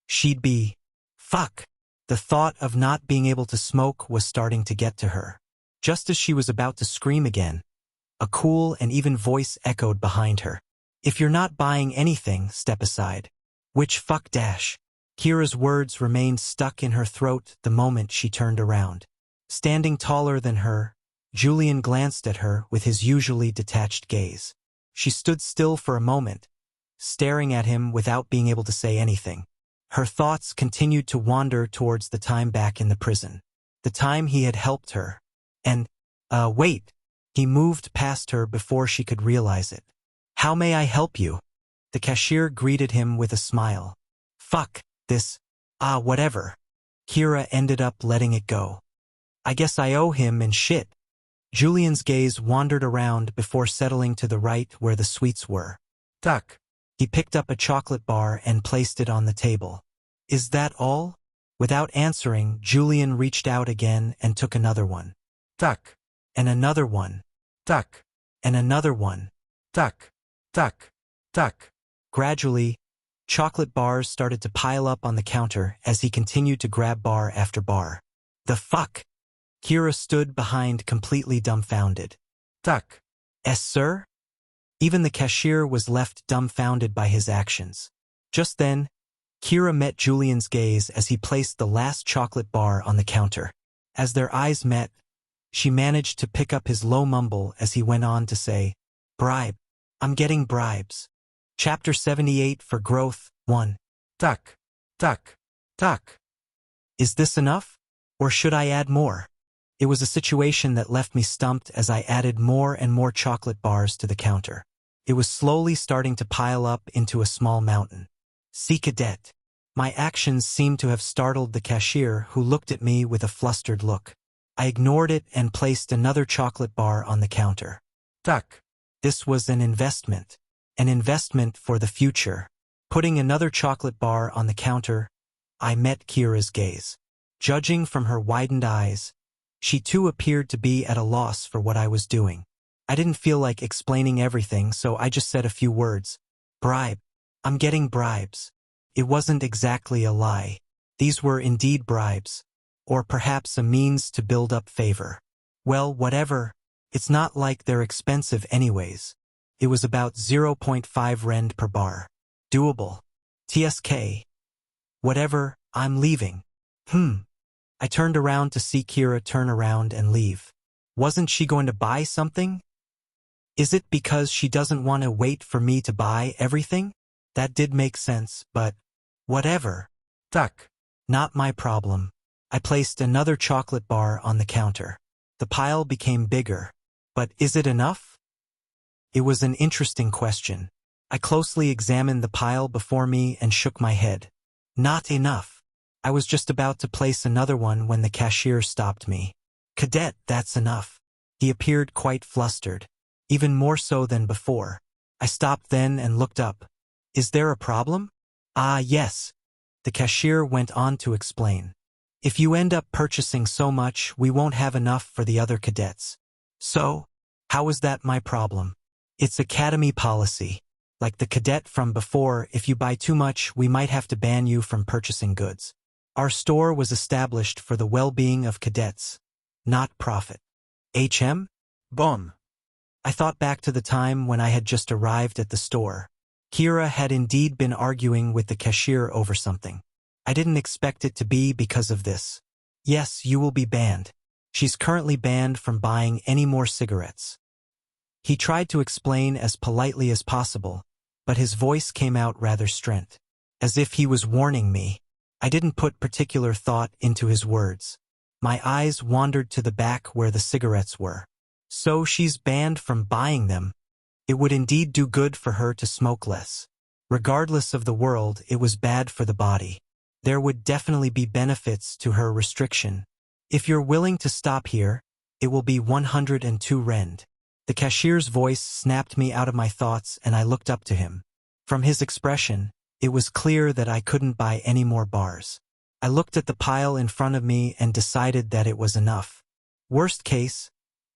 she'd be... Fuck! The thought of not being able to smoke was starting to get to her. Just as she was about to scream again, a cool and even voice echoed behind her. If you're not buying anything, step aside. Which fuck dash? Kira's words remained stuck in her throat the moment she turned around. Standing taller than her, Julian glanced at her with his usually detached gaze. She stood still for a moment, staring at him without being able to say anything. Her thoughts continued to wander towards the time back in the prison. The time he had helped her. And, wait. He moved past her before she could realize it. How may I help you? The cashier greeted him with a smile. Fuck, this. Whatever. Kira ended up letting it go. I guess I owe him and shit. Julian's gaze wandered around before settling to the right where the sweets were. Duck. He picked up a chocolate bar and placed it on the table. Is that all? Without answering, Julian reached out again and took another one. Duck. And another one. Duck. And another one. Duck. Duck. Duck. Gradually, chocolate bars started to pile up on the counter as he continued to grab bar after bar. The fuck? Kira stood behind, completely dumbfounded. Tuck. Yes, sir? Even the cashier was left dumbfounded by his actions. Just then, Kira met Julian's gaze as he placed the last chocolate bar on the counter. As their eyes met, she managed to pick up his low mumble as he went on to say, "Bribe. I'm getting bribes." Chapter 78 for Growth 1. Tuck. Tuck. Tuck. Is this enough? Or should I add more? It was a situation that left me stumped as I added more and more chocolate bars to the counter. It was slowly starting to pile up into a small mountain. See, cadet. My actions seemed to have startled the cashier, who looked at me with a flustered look. I ignored it and placed another chocolate bar on the counter. Tuck. This was an investment. An investment for the future. Putting another chocolate bar on the counter, I met Kira's gaze. Judging from her widened eyes, she too appeared to be at a loss for what I was doing. I didn't feel like explaining everything, so I just said a few words. Bribe. I'm getting bribes. It wasn't exactly a lie. These were indeed bribes. Or perhaps a means to build up favor. Well, whatever. It's not like they're expensive anyways. It was about 0.5 rand per bar. Doable. TSK. Whatever, I'm leaving. I turned around to see Kira turn around and leave. Wasn't she going to buy something? Is it because she doesn't want to wait for me to buy everything? That did make sense, but whatever. Tuck. Not my problem. I placed another chocolate bar on the counter. The pile became bigger. But is it enough? It was an interesting question. I closely examined the pile before me and shook my head. Not enough. I was just about to place another one when the cashier stopped me. Cadet, that's enough. He appeared quite flustered, even more so than before. I stopped then and looked up. Is there a problem? Ah, yes. The cashier went on to explain. If you end up purchasing so much, we won't have enough for the other cadets. So, how is that my problem? It's academy policy. Like the cadet from before, if you buy too much, we might have to ban you from purchasing goods. Our store was established for the well-being of cadets, not profit. HM? Bon. I thought back to the time when I had just arrived at the store. Kira had indeed been arguing with the cashier over something. I didn't expect it to be because of this. Yes, you will be banned. She's currently banned from buying any more cigarettes. He tried to explain as politely as possible, but his voice came out rather strained, as if he was warning me. I didn't put particular thought into his words. My eyes wandered to the back where the cigarettes were. So she's banned from buying them. It would indeed do good for her to smoke less. Regardless of the world, it was bad for the body. There would definitely be benefits to her restriction. If you're willing to stop here, it will be 102 rand. The cashier's voice snapped me out of my thoughts and I looked up to him. From his expression, it was clear that I couldn't buy any more bars. I looked at the pile in front of me and decided that it was enough. Worst case,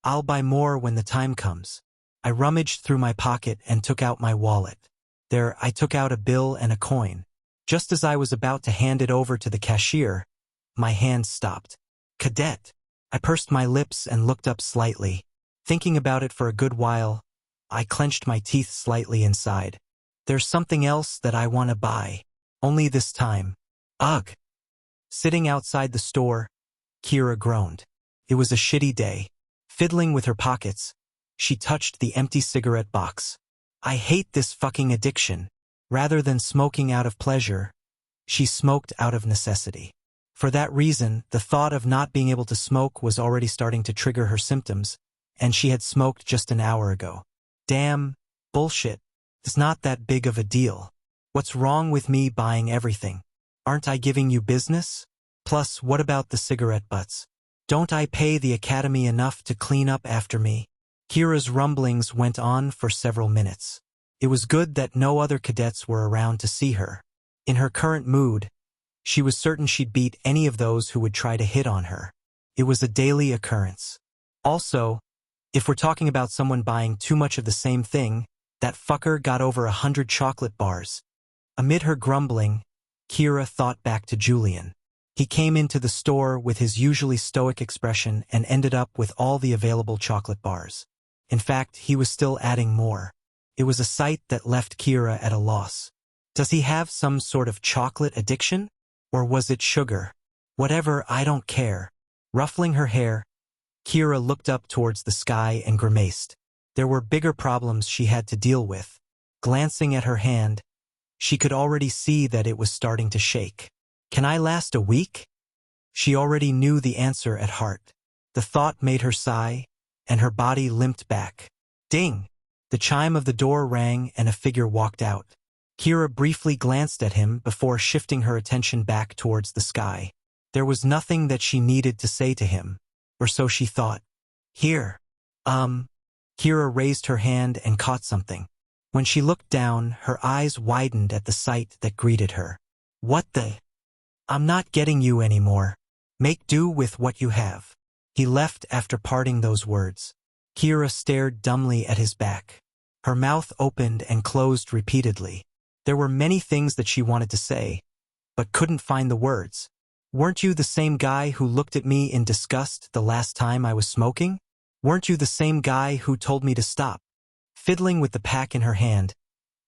I'll buy more when the time comes. I rummaged through my pocket and took out my wallet. There, I took out a bill and a coin. Just as I was about to hand it over to the cashier, my hand stopped. Cadet. I pursed my lips and looked up slightly. Thinking about it for a good while, I clenched my teeth slightly inside. There's something else that I want to buy. Only this time. Ugh. Sitting outside the store, Kira groaned. It was a shitty day. Fiddling with her pockets, she touched the empty cigarette box. I hate this fucking addiction. Rather than smoking out of pleasure, she smoked out of necessity. For that reason, the thought of not being able to smoke was already starting to trigger her symptoms, and she had smoked just an hour ago. Damn, bullshit. It's not that big of a deal. What's wrong with me buying everything? Aren't I giving you business? Plus, what about the cigarette butts? Don't I pay the academy enough to clean up after me? Kira's rumblings went on for several minutes. It was good that no other cadets were around to see her. In her current mood, she was certain she'd beat any of those who would try to hit on her. It was a daily occurrence. Also, if we're talking about someone buying too much of the same thing, that fucker got over 100 chocolate bars. Amid her grumbling, Kira thought back to Julian. He came into the store with his usually stoic expression and ended up with all the available chocolate bars. In fact, he was still adding more. It was a sight that left Kira at a loss. Does he have some sort of chocolate addiction? Or was it sugar? Whatever, I don't care. Ruffling her hair, Kira looked up towards the sky and grimaced. There were bigger problems she had to deal with. Glancing at her hand, she could already see that it was starting to shake. Can I last a week? She already knew the answer at heart. The thought made her sigh, and her body limped back. Ding! The chime of the door rang and a figure walked out. Kira briefly glanced at him before shifting her attention back towards the sky. There was nothing that she needed to say to him, or so she thought. Here. Kira raised her hand and caught something. When she looked down, her eyes widened at the sight that greeted her. What the? I'm not getting you anymore. Make do with what you have. He left after parting those words. Kira stared dumbly at his back. Her mouth opened and closed repeatedly. There were many things that she wanted to say, but couldn't find the words. Weren't you the same guy who looked at me in disgust the last time I was smoking? Weren't you the same guy who told me to stop? Fiddling with the pack in her hand,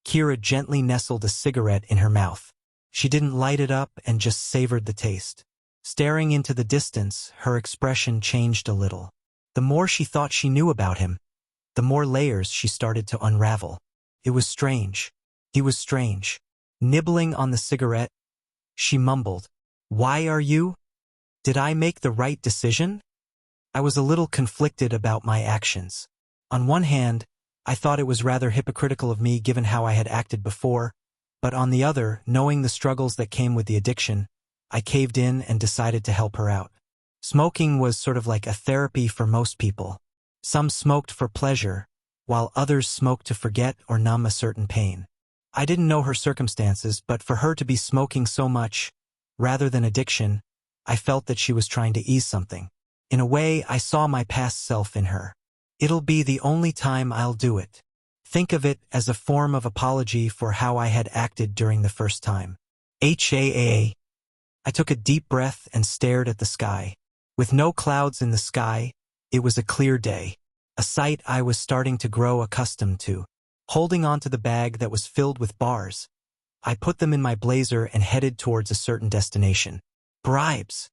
Kira gently nestled a cigarette in her mouth. She didn't light it up and just savored the taste. Staring into the distance, her expression changed a little. The more she thought she knew about him, the more layers she started to unravel. It was strange. He was strange. Nibbling on the cigarette, she mumbled, Why are you? Did I make the right decision? I was a little conflicted about my actions. On one hand, I thought it was rather hypocritical of me given how I had acted before, but on the other, knowing the struggles that came with the addiction, I caved in and decided to help her out. Smoking was sort of like a therapy for most people. Some smoked for pleasure, while others smoked to forget or numb a certain pain. I didn't know her circumstances, but for her to be smoking so much, rather than addiction, I felt that she was trying to ease something. In a way, I saw my past self in her. It'll be the only time I'll do it. Think of it as a form of apology for how I had acted during the first time. I took a deep breath and stared at the sky. With no clouds in the sky, it was a clear day, a sight I was starting to grow accustomed to. Holding onto the bag that was filled with bars, I put them in my blazer and headed towards a certain destination. Bribes.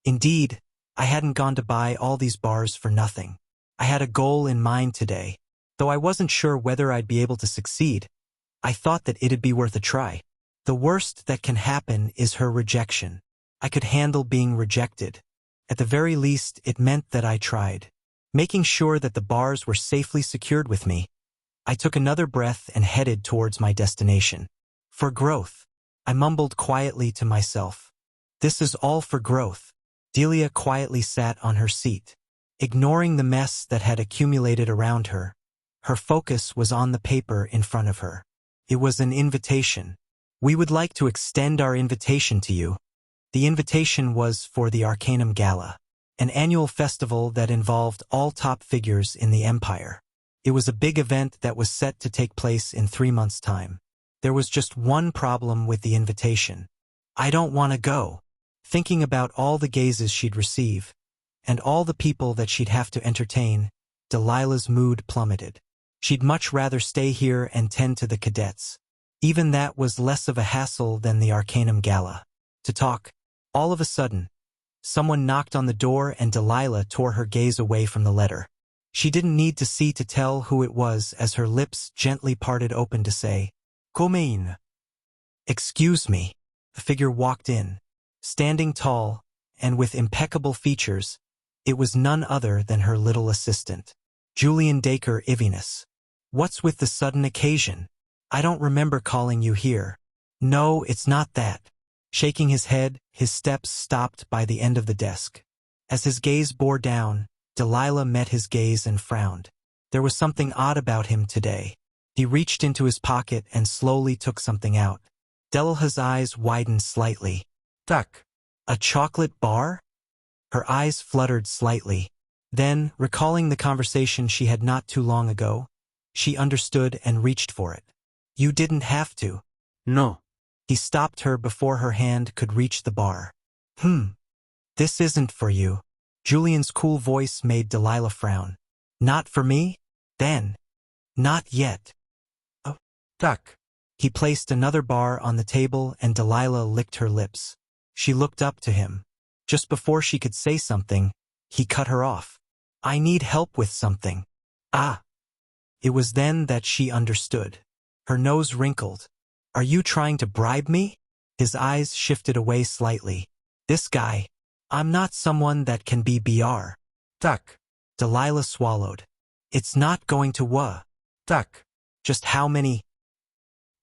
Indeed, I hadn't gone to buy all these bars for nothing. I had a goal in mind today. Though I wasn't sure whether I'd be able to succeed, I thought that it'd be worth a try. The worst that can happen is her rejection. I could handle being rejected. At the very least, it meant that I tried. Making sure that the bars were safely secured with me, I took another breath and headed towards my destination. For growth. I mumbled quietly to myself. This is all for growth. Delia quietly sat on her seat. Ignoring the mess that had accumulated around her, her focus was on the paper in front of her. It was an invitation. We would like to extend our invitation to you. The invitation was for the Arcanum Gala, an annual festival that involved all top figures in the Empire. It was a big event that was set to take place in 3 months' time. There was just one problem with the invitation. I don't want to go. Thinking about all the gazes she'd receive, and all the people that she'd have to entertain, Delilah's mood plummeted. She'd much rather stay here and tend to the cadets. Even that was less of a hassle than the Arcanum Gala. To talk. All of a sudden, someone knocked on the door and Delilah tore her gaze away from the letter. She didn't need to see to tell who it was as her lips gently parted open to say, Come in. Excuse me. The figure walked in. Standing tall, and with impeccable features, it was none other than her little assistant, Julian Dacre Ivinus. What's with the sudden occasion? I don't remember calling you here. No, it's not that. Shaking his head, his steps stopped by the end of the desk. As his gaze bore down, Delilah met his gaze and frowned. There was something odd about him today. He reached into his pocket and slowly took something out. Delilah's eyes widened slightly. Duck. A chocolate bar? Her eyes fluttered slightly. Then, recalling the conversation she had not too long ago, she understood and reached for it. You didn't have to.
No.
He stopped her before her hand could reach the bar. This isn't for you. Julian's cool voice made Delilah frown. Not for me? Then. Not yet. Oh, duck. He placed another bar on the table and Delilah licked her lips. She looked up to him. Just before she could say something, he cut her off. I need help with something. Ah. It was then that she understood. Her nose wrinkled. Are you trying to bribe me? His eyes shifted away slightly. This guy. I'm not someone that can be BR. Duck. Delilah swallowed. It's not going to Duck. Just how many?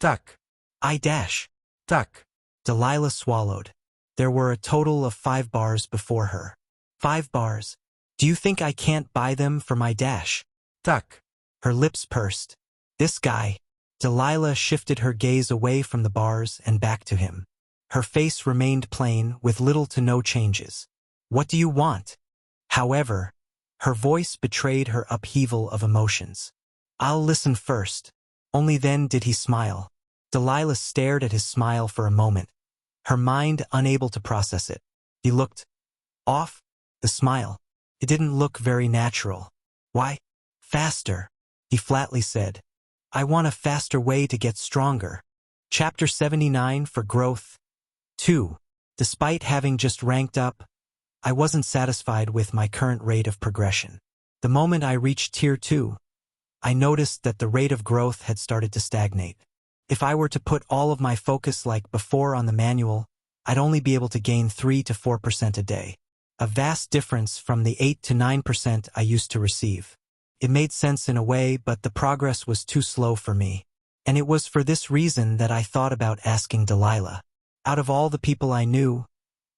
Duck. I dash. Duck. Delilah swallowed. There were a total of 5 bars before her. 5 bars. Do you think I can't buy them for my dash? Duck. Her lips pursed. This guy. Delilah shifted her gaze away from the bars and back to him. Her face remained plain with little to no changes. What do you want? However, her voice betrayed her upheaval of emotions. I'll listen first. Only then did he smile. Delilah stared at his smile for a moment, her mind unable to process it. He looked off. The smile. It didn't look very natural. Why? Faster, he flatly said. I want a faster way to get stronger. Chapter 79 for Growth. 2. Despite having just ranked up, I wasn't satisfied with my current rate of progression. The moment I reached Tier 2, I noticed that the rate of growth had started to stagnate. If I were to put all of my focus like before on the manual, I'd only be able to gain 3 to 4% a day. A vast difference from the 8 to 9% I used to receive. It made sense in a way, but the progress was too slow for me. And it was for this reason that I thought about asking Delilah. Out of all the people I knew,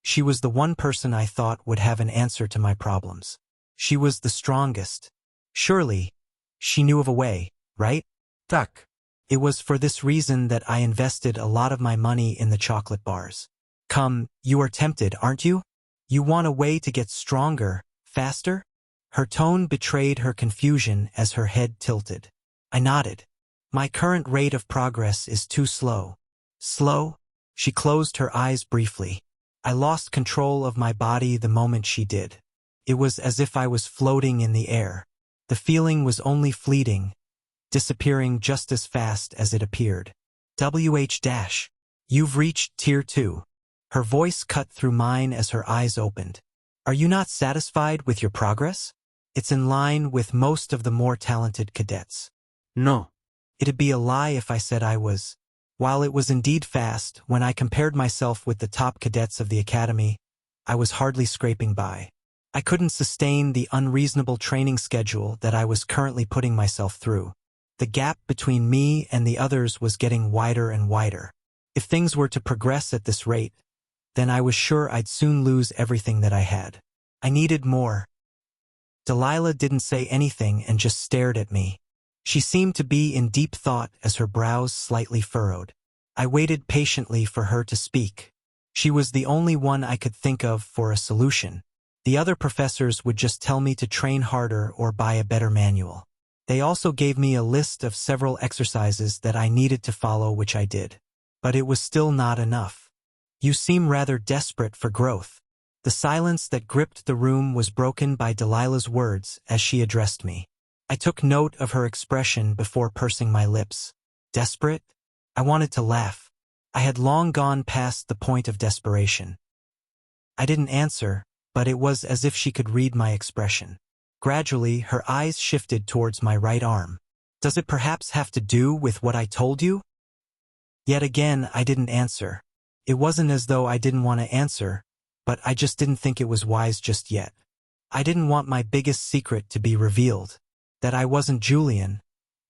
she was the one person I thought would have an answer to my problems. She was the strongest. Surely, she knew of a way, right? Duck. It was for this reason that I invested a lot of my money in the chocolate bars. Come, you are tempted, aren't you? You want a way to get stronger, faster? Her tone betrayed her confusion as her head tilted. I nodded. My current rate of progress is too slow. Slow? She closed her eyes briefly. I lost control of my body the moment she did. It was as if I was floating in the air. The feeling was only fleeting, disappearing just as fast as it appeared. WH-. You've reached Tier 2. Her voice cut through mine as her eyes opened. Are you not satisfied with your progress? It's in line with most of the more talented cadets. No. It'd be a lie if I said I was. While it was indeed fast, when I compared myself with the top cadets of the academy, I was hardly scraping by. I couldn't sustain the unreasonable training schedule that I was currently putting myself through. The gap between me and the others was getting wider and wider. If things were to progress at this rate, then I was sure I'd soon lose everything that I had. I needed more. Delilah didn't say anything and just stared at me. She seemed to be in deep thought as her brows slightly furrowed. I waited patiently for her to speak. She was the only one I could think of for a solution. The other professors would just tell me to train harder or buy a better manual. They also gave me a list of several exercises that I needed to follow, which I did. But it was still not enough. You seem rather desperate for growth. The silence that gripped the room was broken by Delilah's words as she addressed me. I took note of her expression before pursing my lips. Desperate? I wanted to laugh. I had long gone past the point of desperation. I didn't answer, but it was as if she could read my expression. Gradually, her eyes shifted towards my right arm. Does it perhaps have to do with what I told you? Yet again, I didn't answer. It wasn't as though I didn't want to answer, but I just didn't think it was wise just yet. I didn't want my biggest secret to be revealed. That I wasn't Julian,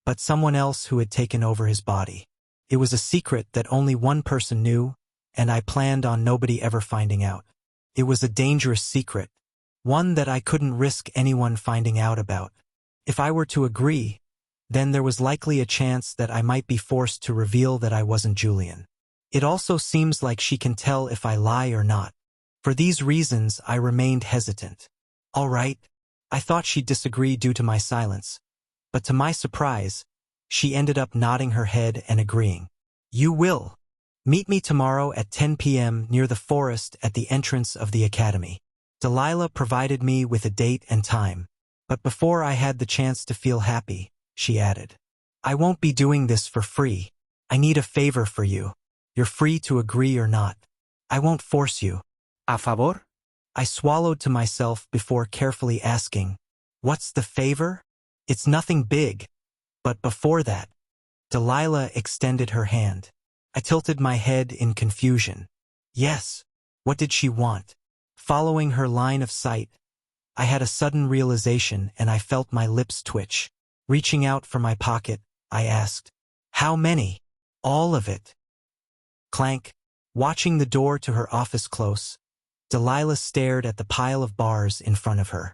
but someone else who had taken over his body. It was a secret that only one person knew, and I planned on nobody ever finding out. It was a dangerous secret, one that I couldn't risk anyone finding out about. If I were to agree, then there was likely a chance that I might be forced to reveal that I wasn't Julian. It also seems like she can tell if I lie or not. For these reasons, I remained hesitant. All right. I thought she'd disagree due to my silence, but to my surprise, she ended up nodding her head and agreeing. You will. Meet me tomorrow at 10 p.m. near the forest at the entrance of the academy. Delilah provided me with a date and time. But before I had the chance to feel happy, she added, I won't be doing this for free. I need a favor for you. You're free to agree or not. I won't force you.
¿A favor?
I swallowed to myself before carefully asking, what's the favor? It's nothing big. But before that, Delilah extended her hand. I tilted my head in confusion. Yes, what did she want? Following her line of sight, I had a sudden realization and I felt my lips twitch. Reaching out for my pocket, I asked, how many? All of it. Clank. Watching the door to her office close, Delilah stared at the pile of bars in front of her.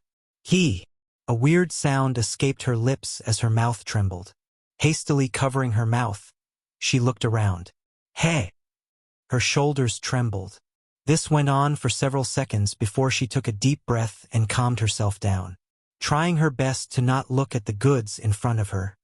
A weird sound escaped her lips as her mouth trembled. Hastily covering her mouth, she looked around. Hey! Her shoulders trembled. This went on for several seconds before she took a deep breath and calmed herself down. Trying her best to not look at the goods in front of her,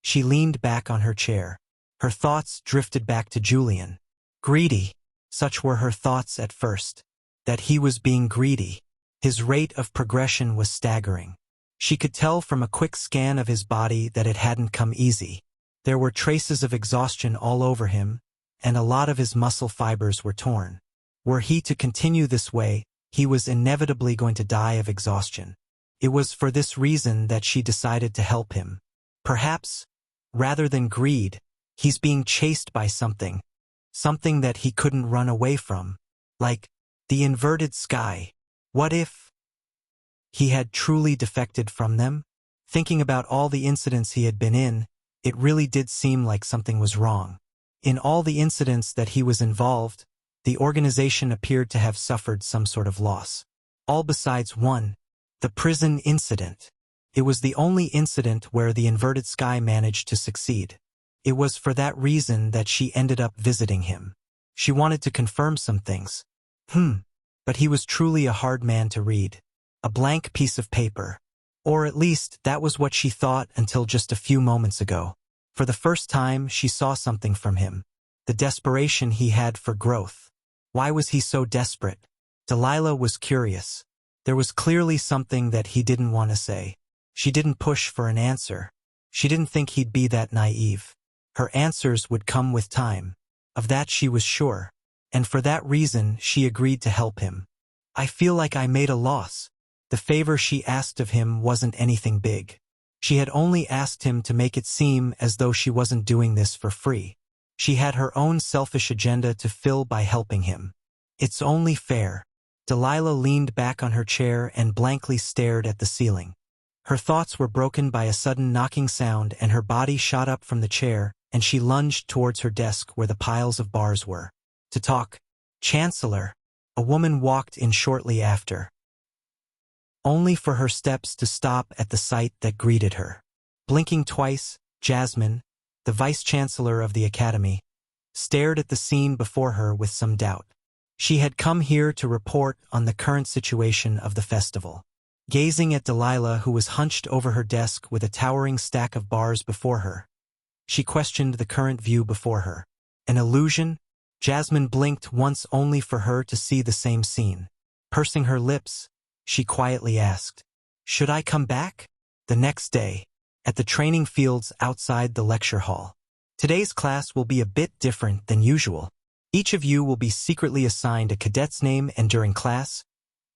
she leaned back on her chair. Her thoughts drifted back to Julian. Greedy. Such were her thoughts at first. That he was being greedy. His rate of progression was staggering. She could tell from a quick scan of his body that it hadn't come easy. There were traces of exhaustion all over him, and a lot of his muscle fibers were torn. Were he to continue this way, he was inevitably going to die of exhaustion. It was for this reason that she decided to help him. Perhaps, rather than greed, he's being chased by something. Something that he couldn't run away from. Like the inverted sky. What if he had truly defected from them? Thinking about all the incidents he had been in, it really did seem like something was wrong. In all the incidents that he was involved, the organization appeared to have suffered some sort of loss. All besides one, the prison incident. It was the only incident where the inverted sky managed to succeed. It was for that reason that she ended up visiting him. She wanted to confirm some things. But he was truly a hard man to read. A blank piece of paper. Or at least that was what she thought until just a few moments ago. For the first time, she saw something from him. The desperation he had for growth. Why was he so desperate? Delilah was curious. There was clearly something that he didn't want to say. She didn't push for an answer. She didn't think he'd be that naive. Her answers would come with time. Of that she was sure. And for that reason, she agreed to help him. I feel like I made a loss. The favor she asked of him wasn't anything big. She had only asked him to make it seem as though she wasn't doing this for free. She had her own selfish agenda to fill by helping him. It's only fair. Delilah leaned back on her chair and blankly stared at the ceiling. Her thoughts were broken by a sudden knocking sound and her body shot up from the chair, and she lunged towards her desk where the piles of bars were. To talk. Chancellor. A woman walked in shortly after. Only for her steps to stop at the sight that greeted her. Blinking twice, Jasmine, the vice-chancellor of the academy, stared at the scene before her with some doubt. She had come here to report on the current situation of the festival. Gazing at Delilah, who was hunched over her desk with a towering stack of bars before her, she questioned the current view before her. An illusion? Jasmine blinked once only for her to see the same scene. Pursing her lips, she quietly asked, "Should I come back?" The next day, at the training fields outside the lecture hall. Today's class will be a bit different than usual. Each of you will be secretly assigned a cadet's name, and during class,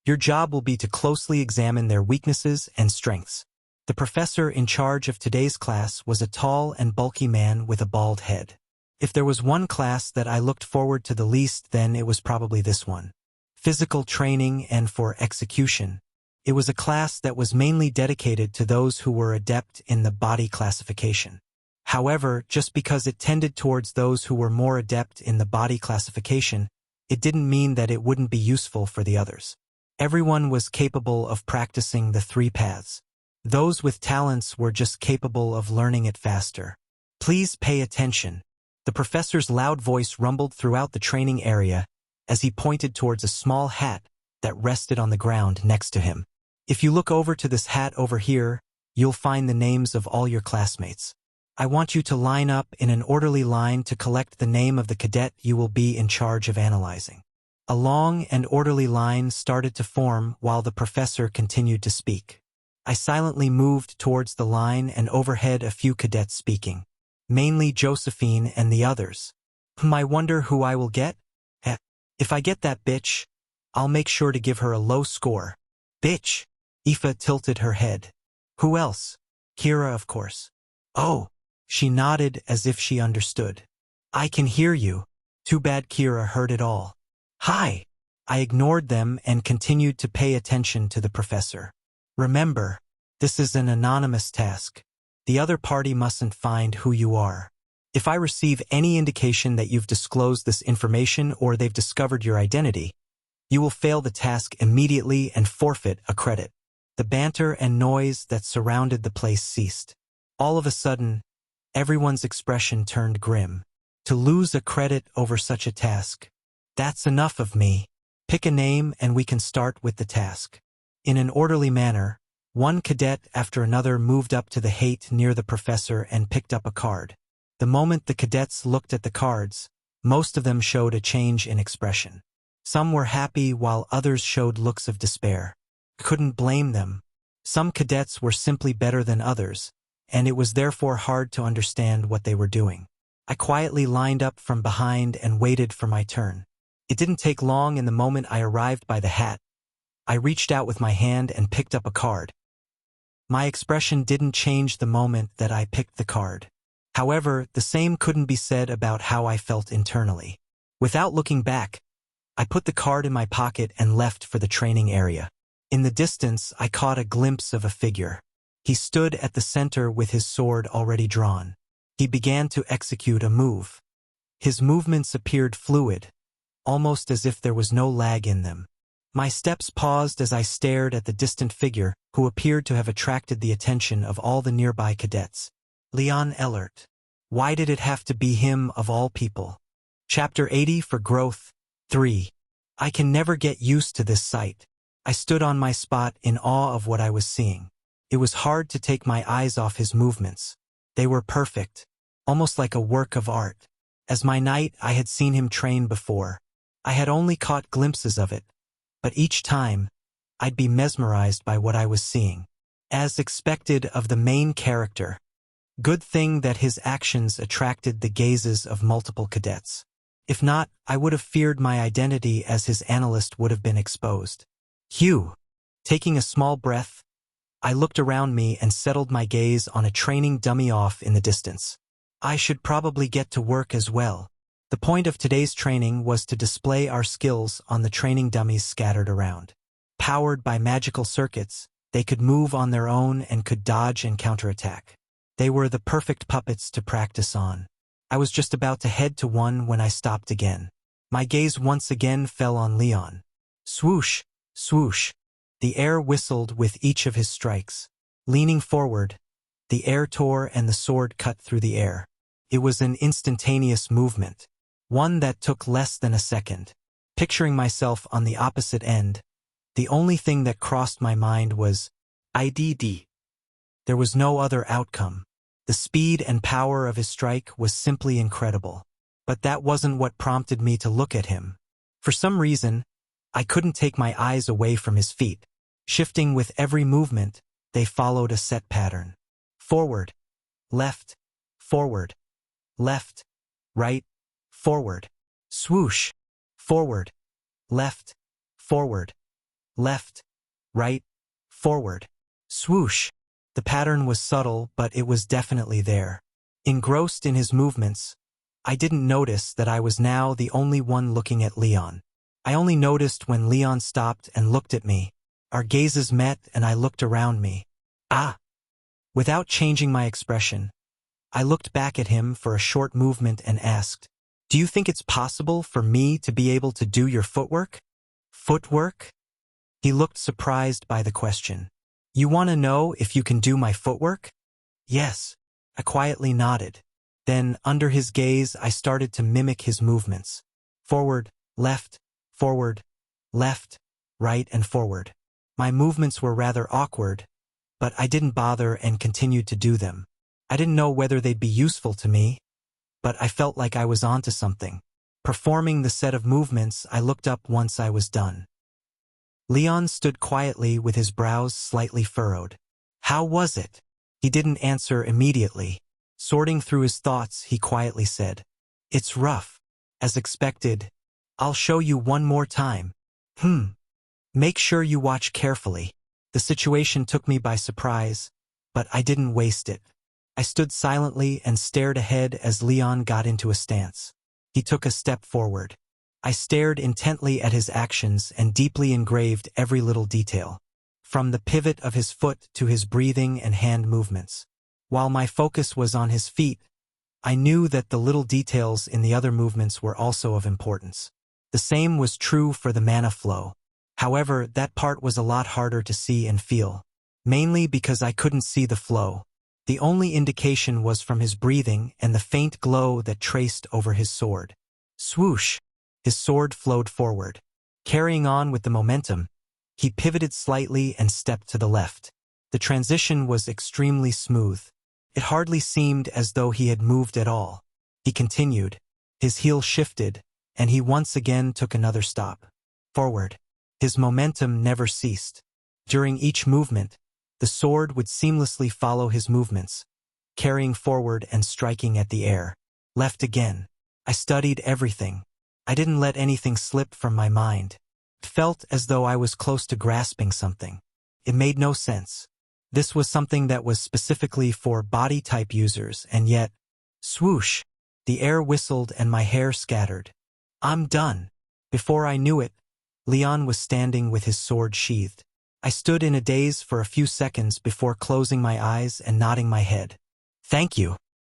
your job will be to closely examine their weaknesses and strengths. The professor in charge of today's class was a tall and bulky man with a bald head. If there was one class that I looked forward to the least, then it was probably this one. Physical training and for execution. It was a class that was mainly dedicated to those who were adept in the body classification. However, just because it tended towards those who were more adept in the body classification, it didn't mean that it wouldn't be useful for the others. Everyone was capable of practicing the 3 paths. Those with talents were just capable of learning it faster. Please pay attention. The professor's loud voice rumbled throughout the training area as he pointed towards a small hat that rested on the ground next to him. If you look over to this hat over here, you'll find the names of all your classmates. I want you to line up in an orderly line to collect the name of the cadet you will be in charge of analyzing. A long and orderly line started to form while the professor continued to speak. I silently moved towards the line and overheard a few cadets speaking, mainly Josephine and the others. I wonder who I will get? If I get that bitch, I'll make sure to give her a low score. Bitch! Aoife tilted her head. Who else? Kira, of course. Oh! She nodded as if she understood. I can hear you. Too bad Kira heard it all. Hi! I ignored them and continued to pay attention to the professor. Remember, this is an anonymous task. The other party mustn't find who you are. If I receive any indication that you've disclosed this information or they've discovered your identity, you will fail the task immediately and forfeit a credit. The banter and noise that surrounded the place ceased. All of a sudden, everyone's expression turned grim. To lose a credit over such a task. That's enough of me. Pick a name and we can start with the task. In an orderly manner, one cadet after another moved up to the height near the professor and picked up a card. The moment the cadets looked at the cards, most of them showed a change in expression. Some were happy while others showed looks of despair. Couldn't blame them. Some cadets were simply better than others, and it was therefore hard to understand what they were doing. I quietly lined up from behind and waited for my turn. It didn't take long, and the moment I arrived by the hat, I reached out with my hand and picked up a card. My expression didn't change the moment that I picked the card. However, the same couldn't be said about how I felt internally. Without looking back, I put the card in my pocket and left for the training area. In the distance, I caught a glimpse of a figure. He stood at the center with his sword already drawn. He began to execute a move. His movements appeared fluid, almost as if there was no lag in them. My steps paused as I stared at the distant figure, who appeared to have attracted the attention of all the nearby cadets. Leon Ellert. Why did it have to be him of all people? Chapter 80 for Growth 3. I can never get used to this sight. I stood on my spot in awe of what I was seeing. It was hard to take my eyes off his movements. They were perfect, almost like a work of art. As my knight, I had seen him train before. I had only caught glimpses of it, but each time, I'd be mesmerized by what I was seeing. As expected of the main character. Good thing that his actions attracted the gazes of multiple cadets. If not, I would have feared my identity as his analyst would have been exposed. Hugh. Taking a small breath, I looked around me and settled my gaze on a training dummy off in the distance. I should probably get to work as well. The point of today's training was to display our skills on the training dummies scattered around. Powered by magical circuits, they could move on their own and could dodge and counterattack. They were the perfect puppets to practice on. I was just about to head to one when I stopped again. My gaze once again fell on Leon. Swoosh, swoosh. The air whistled with each of his strikes. Leaning forward, the air tore and the sword cut through the air. It was an instantaneous movement. One that took less than a second. Picturing myself on the opposite end, the only thing that crossed my mind was, IDD. There was no other outcome. The speed and power of his strike was simply incredible. But that wasn't what prompted me to look at him. For some reason, I couldn't take my eyes away from his feet. Shifting with every movement, they followed a set pattern. Forward, left, forward, left, right, forward, swoosh, forward, left, forward, left, right, forward, swoosh. The pattern was subtle, but it was definitely there. Engrossed in his movements, I didn't notice that I was now the only one looking at Leon. I only noticed when Leon stopped and looked at me. Our gazes met and I looked around me. Ah! Without changing my expression, I looked back at him for a short movement and asked, "Do you think it's possible for me to be able to do your footwork?" Footwork? He looked surprised by the question. You want to know if you can do my footwork? Yes. I quietly nodded. Then, under his gaze, I started to mimic his movements. Forward, left, right, and forward. My movements were rather awkward, but I didn't bother and continued to do them. I didn't know whether they'd be useful to me, but I felt like I was onto something. Performing the set of movements, I looked up once I was done. Leon stood quietly with his brows slightly furrowed. How was it? He didn't answer immediately. Sorting through his thoughts, he quietly said, It's rough. As expected. I'll show you one more time. Make sure you watch carefully. The situation took me by surprise, but I didn't waste it. I stood silently and stared ahead as Leon got into a stance. He took a step forward. I stared intently at his actions and deeply engraved every little detail, from the pivot of his foot to his breathing and hand movements. While my focus was on his feet, I knew that the little details in the other movements were also of importance. The same was true for the mana flow. However, that part was a lot harder to see and feel, mainly because I couldn't see the flow. The only indication was from his breathing and the faint glow that traced over his sword. Swoosh! His sword flowed forward. Carrying on with the momentum, he pivoted slightly and stepped to the left. The transition was extremely smooth. It hardly seemed as though he had moved at all. He continued. His heel shifted, and he once again took another stop. Forward. His momentum never ceased. During each movement, the sword would seamlessly follow his movements, carrying forward and striking at the air. Left again. I studied everything. I didn't let anything slip from my mind. It felt as though I was close to grasping something. It made no sense. This was something that was specifically for body-type users, and yet, swoosh! The air whistled and my hair scattered. I'm done. Before I knew it, Leon was standing with his sword sheathed. I stood in a daze for a few seconds before closing my eyes and nodding my head. Thank you.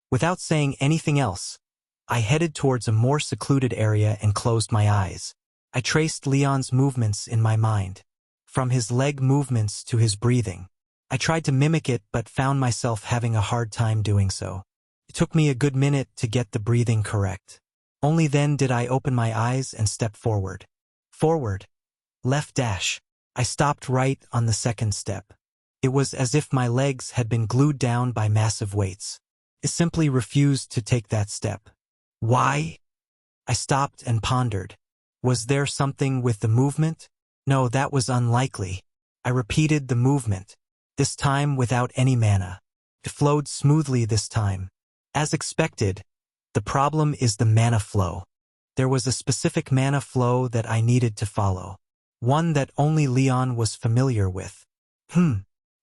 Without saying anything else, I headed towards a more secluded area and closed my eyes. I traced Leon's movements in my mind, from his leg movements to his breathing. I tried to mimic it but found myself having a hard time doing so. It took me a good minute to get the breathing correct. Only then did I open my eyes and step forward. Forward. Left dash. I stopped right on the second step. It was as if my legs had been glued down by massive weights. I simply refused to take that step. Why? I stopped and pondered. Was there something with the movement? No, that was unlikely. I repeated the movement, this time without any mana. It flowed smoothly this time. As expected, the problem is the mana flow. There was a specific mana flow that I needed to follow. One that only Leon was familiar with.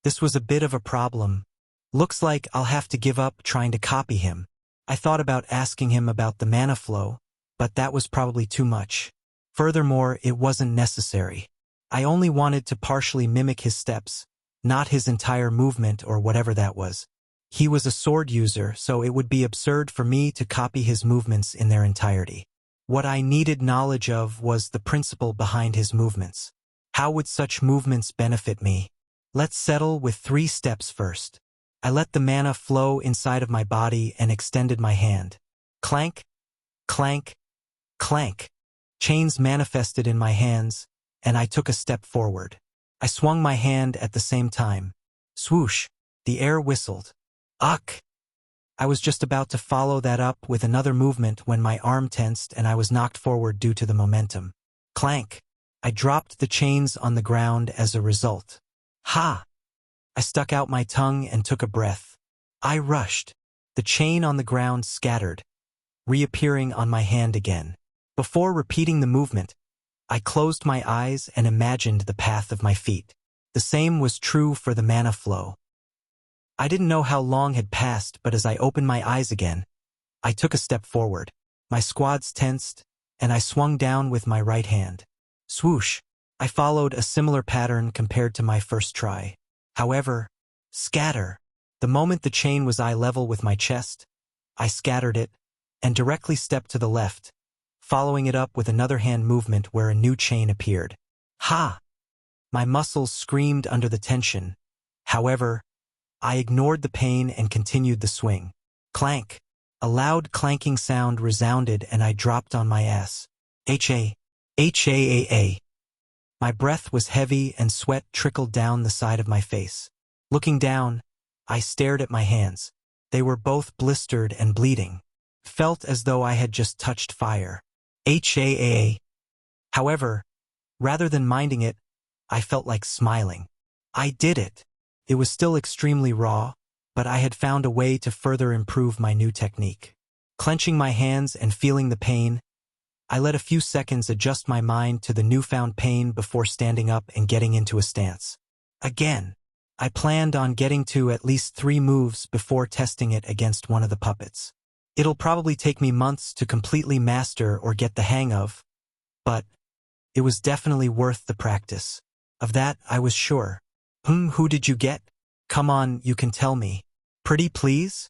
This was a bit of a problem. Looks like I'll have to give up trying to copy him. I thought about asking him about the mana flow, but that was probably too much. Furthermore, it wasn't necessary. I only wanted to partially mimic his steps, not his entire movement or whatever that was. He was a sword user, so it would be absurd for me to copy his movements in their entirety. What I needed knowledge of was the principle behind his movements. How would such movements benefit me? Let's settle with 3 steps first. I let the mana flow inside of my body and extended my hand. Clank, clank, clank. Chains manifested in my hands, and I took a step forward. I swung my hand at the same time. Swoosh! The air whistled. Uck! I was just about to follow that up with another movement when my arm tensed and I was knocked forward due to the momentum. Clank! I dropped the chains on the ground as a result. Ha! I stuck out my tongue and took a breath. I rushed. The chain on the ground scattered, reappearing on my hand again. Before repeating the movement, I closed my eyes and imagined the path of my feet. The same was true for the mana flow. I didn't know how long had passed, but as I opened my eyes again, I took a step forward. My squads tensed, and I swung down with my right hand. Swoosh! I followed a similar pattern compared to my first try. However, scatter. The moment the chain was eye level with my chest, I scattered it, and directly stepped to the left, following it up with another hand movement where a new chain appeared. Ha! My muscles screamed under the tension. However, I ignored the pain and continued the swing. Clank! A loud clanking sound resounded and I dropped on my ass. H-A-A-A. My breath was heavy and sweat trickled down the side of my face. Looking down, I stared at my hands. They were both blistered and bleeding. Felt as though I had just touched fire. HAA. However, rather than minding it, I felt like smiling. I did it. It was still extremely raw, but I had found a way to further improve my new technique. Clenching my hands and feeling the pain, I let a few seconds adjust my mind to the newfound pain before standing up and getting into a stance. Again, I planned on getting to at least 3 moves before testing it against one of the puppets. It'll probably take me months to completely master or get the hang of, but it was definitely worth the practice. Of that, I was sure. Who did you get? Come on, you can tell me. Pretty please?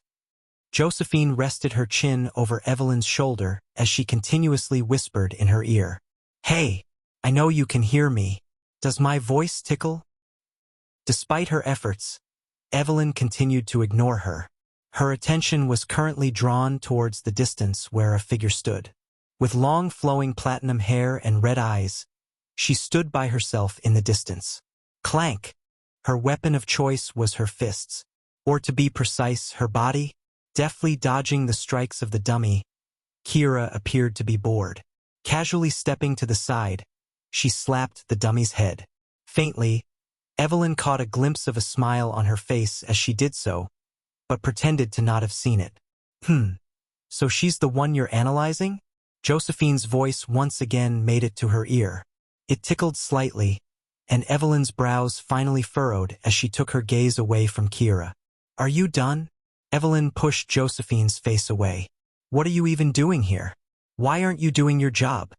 Josephine rested her chin over Evelyn's shoulder as she continuously whispered in her ear. Hey, I know you can hear me. Does my voice tickle? Despite her efforts, Evelyn continued to ignore her. Her attention was currently drawn towards the distance where a figure stood. With long flowing platinum hair and red eyes, she stood by herself in the distance. Clank! Her weapon of choice was her fists, or to be precise, her body. Deftly dodging the strikes of the dummy, Kira appeared to be bored. Casually stepping to the side, she slapped the dummy's head. Faintly, Evelyn caught a glimpse of a smile on her face as she did so, but pretended to not have seen it. So she's the one you're analyzing? Josephine's voice once again made it to her ear. It tickled slightly, and Evelyn's brows finally furrowed as she took her gaze away from Kira. Are you done? Evelyn pushed Josephine's face away. What are you even doing here? Why aren't you doing your job?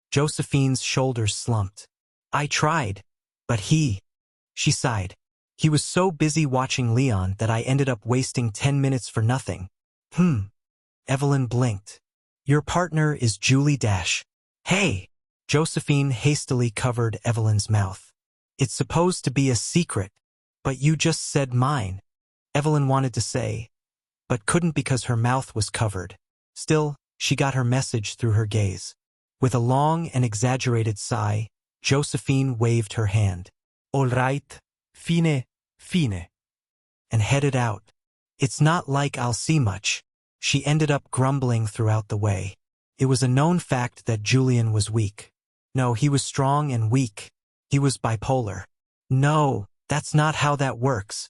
Josephine's shoulders slumped. I tried, but she sighed. He was so busy watching Leon that I ended up wasting 10 minutes for nothing. Evelyn blinked. Your partner is Julie Dash. Hey! Josephine hastily covered Evelyn's mouth. It's supposed to be a secret, but you just said mine. Evelyn wanted to say, but couldn't because her mouth was covered. Still, she got her message through her gaze. With a long and exaggerated sigh, Josephine waved her hand. All right, fine, and headed out. It's not like I'll see much. She ended up grumbling throughout the way. It was a known fact that Julian was weak. No, he was strong and weak. He was bipolar. No, that's not how that works.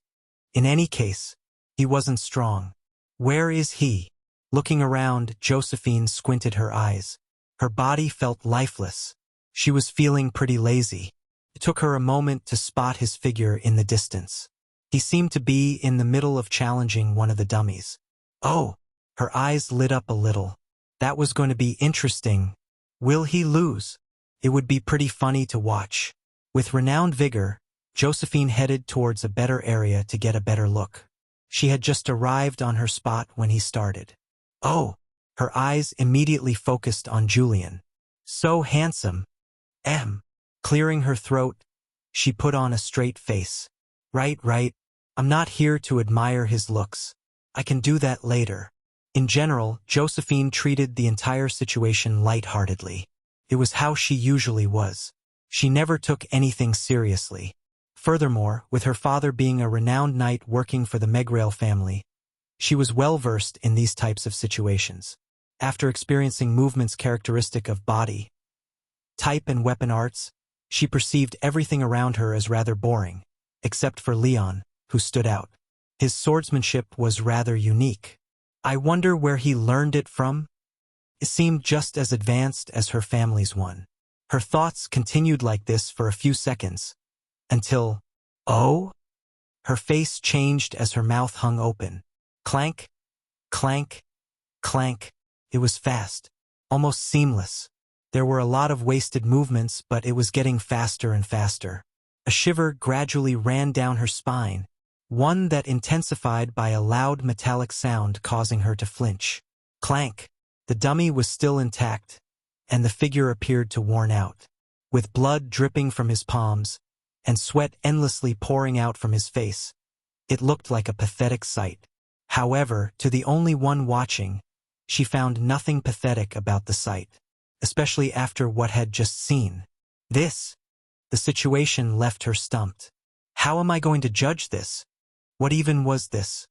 In any case, he wasn't strong. Where is he? Looking around, Josephine squinted her eyes. Her body felt lifeless. She was feeling pretty lazy. It took her a moment to spot his figure in the distance. He seemed to be in the middle of challenging one of the dummies. Oh, her eyes lit up a little. That was going to be interesting. Will he lose? It would be pretty funny to watch. With renowned vigor, Josephine headed towards a better area to get a better look. She had just arrived on her spot when he started. Oh, her eyes immediately focused on Julian. So handsome. Clearing her throat, she put on a straight face. Right. I'm not here to admire his looks. I can do that later. In general, Josephine treated the entire situation lightheartedly. It was how she usually was. She never took anything seriously. Furthermore, with her father being a renowned knight working for the Megrail family, she was well-versed in these types of situations. After experiencing movements characteristic of body, type and weapon arts, she perceived everything around her as rather boring, except for Leon, who stood out. His swordsmanship was rather unique. I wonder where he learned it from? It seemed just as advanced as her family's one. Her thoughts continued like this for a few seconds, until, oh? Her face changed as her mouth hung open. Clank, clank, clank. It was fast, almost seamless. There were a lot of wasted movements, but it was getting faster and faster. A shiver gradually ran down her spine, one that intensified by a loud metallic sound causing her to flinch. Clank. The dummy was still intact, and the figure appeared to worn out. With blood dripping from his palms, and sweat endlessly pouring out from his face, it looked like a pathetic sight. However, to the only one watching, she found nothing pathetic about the sight, especially after what had just seen. The situation left her stumped. How am I going to judge this? What even was this?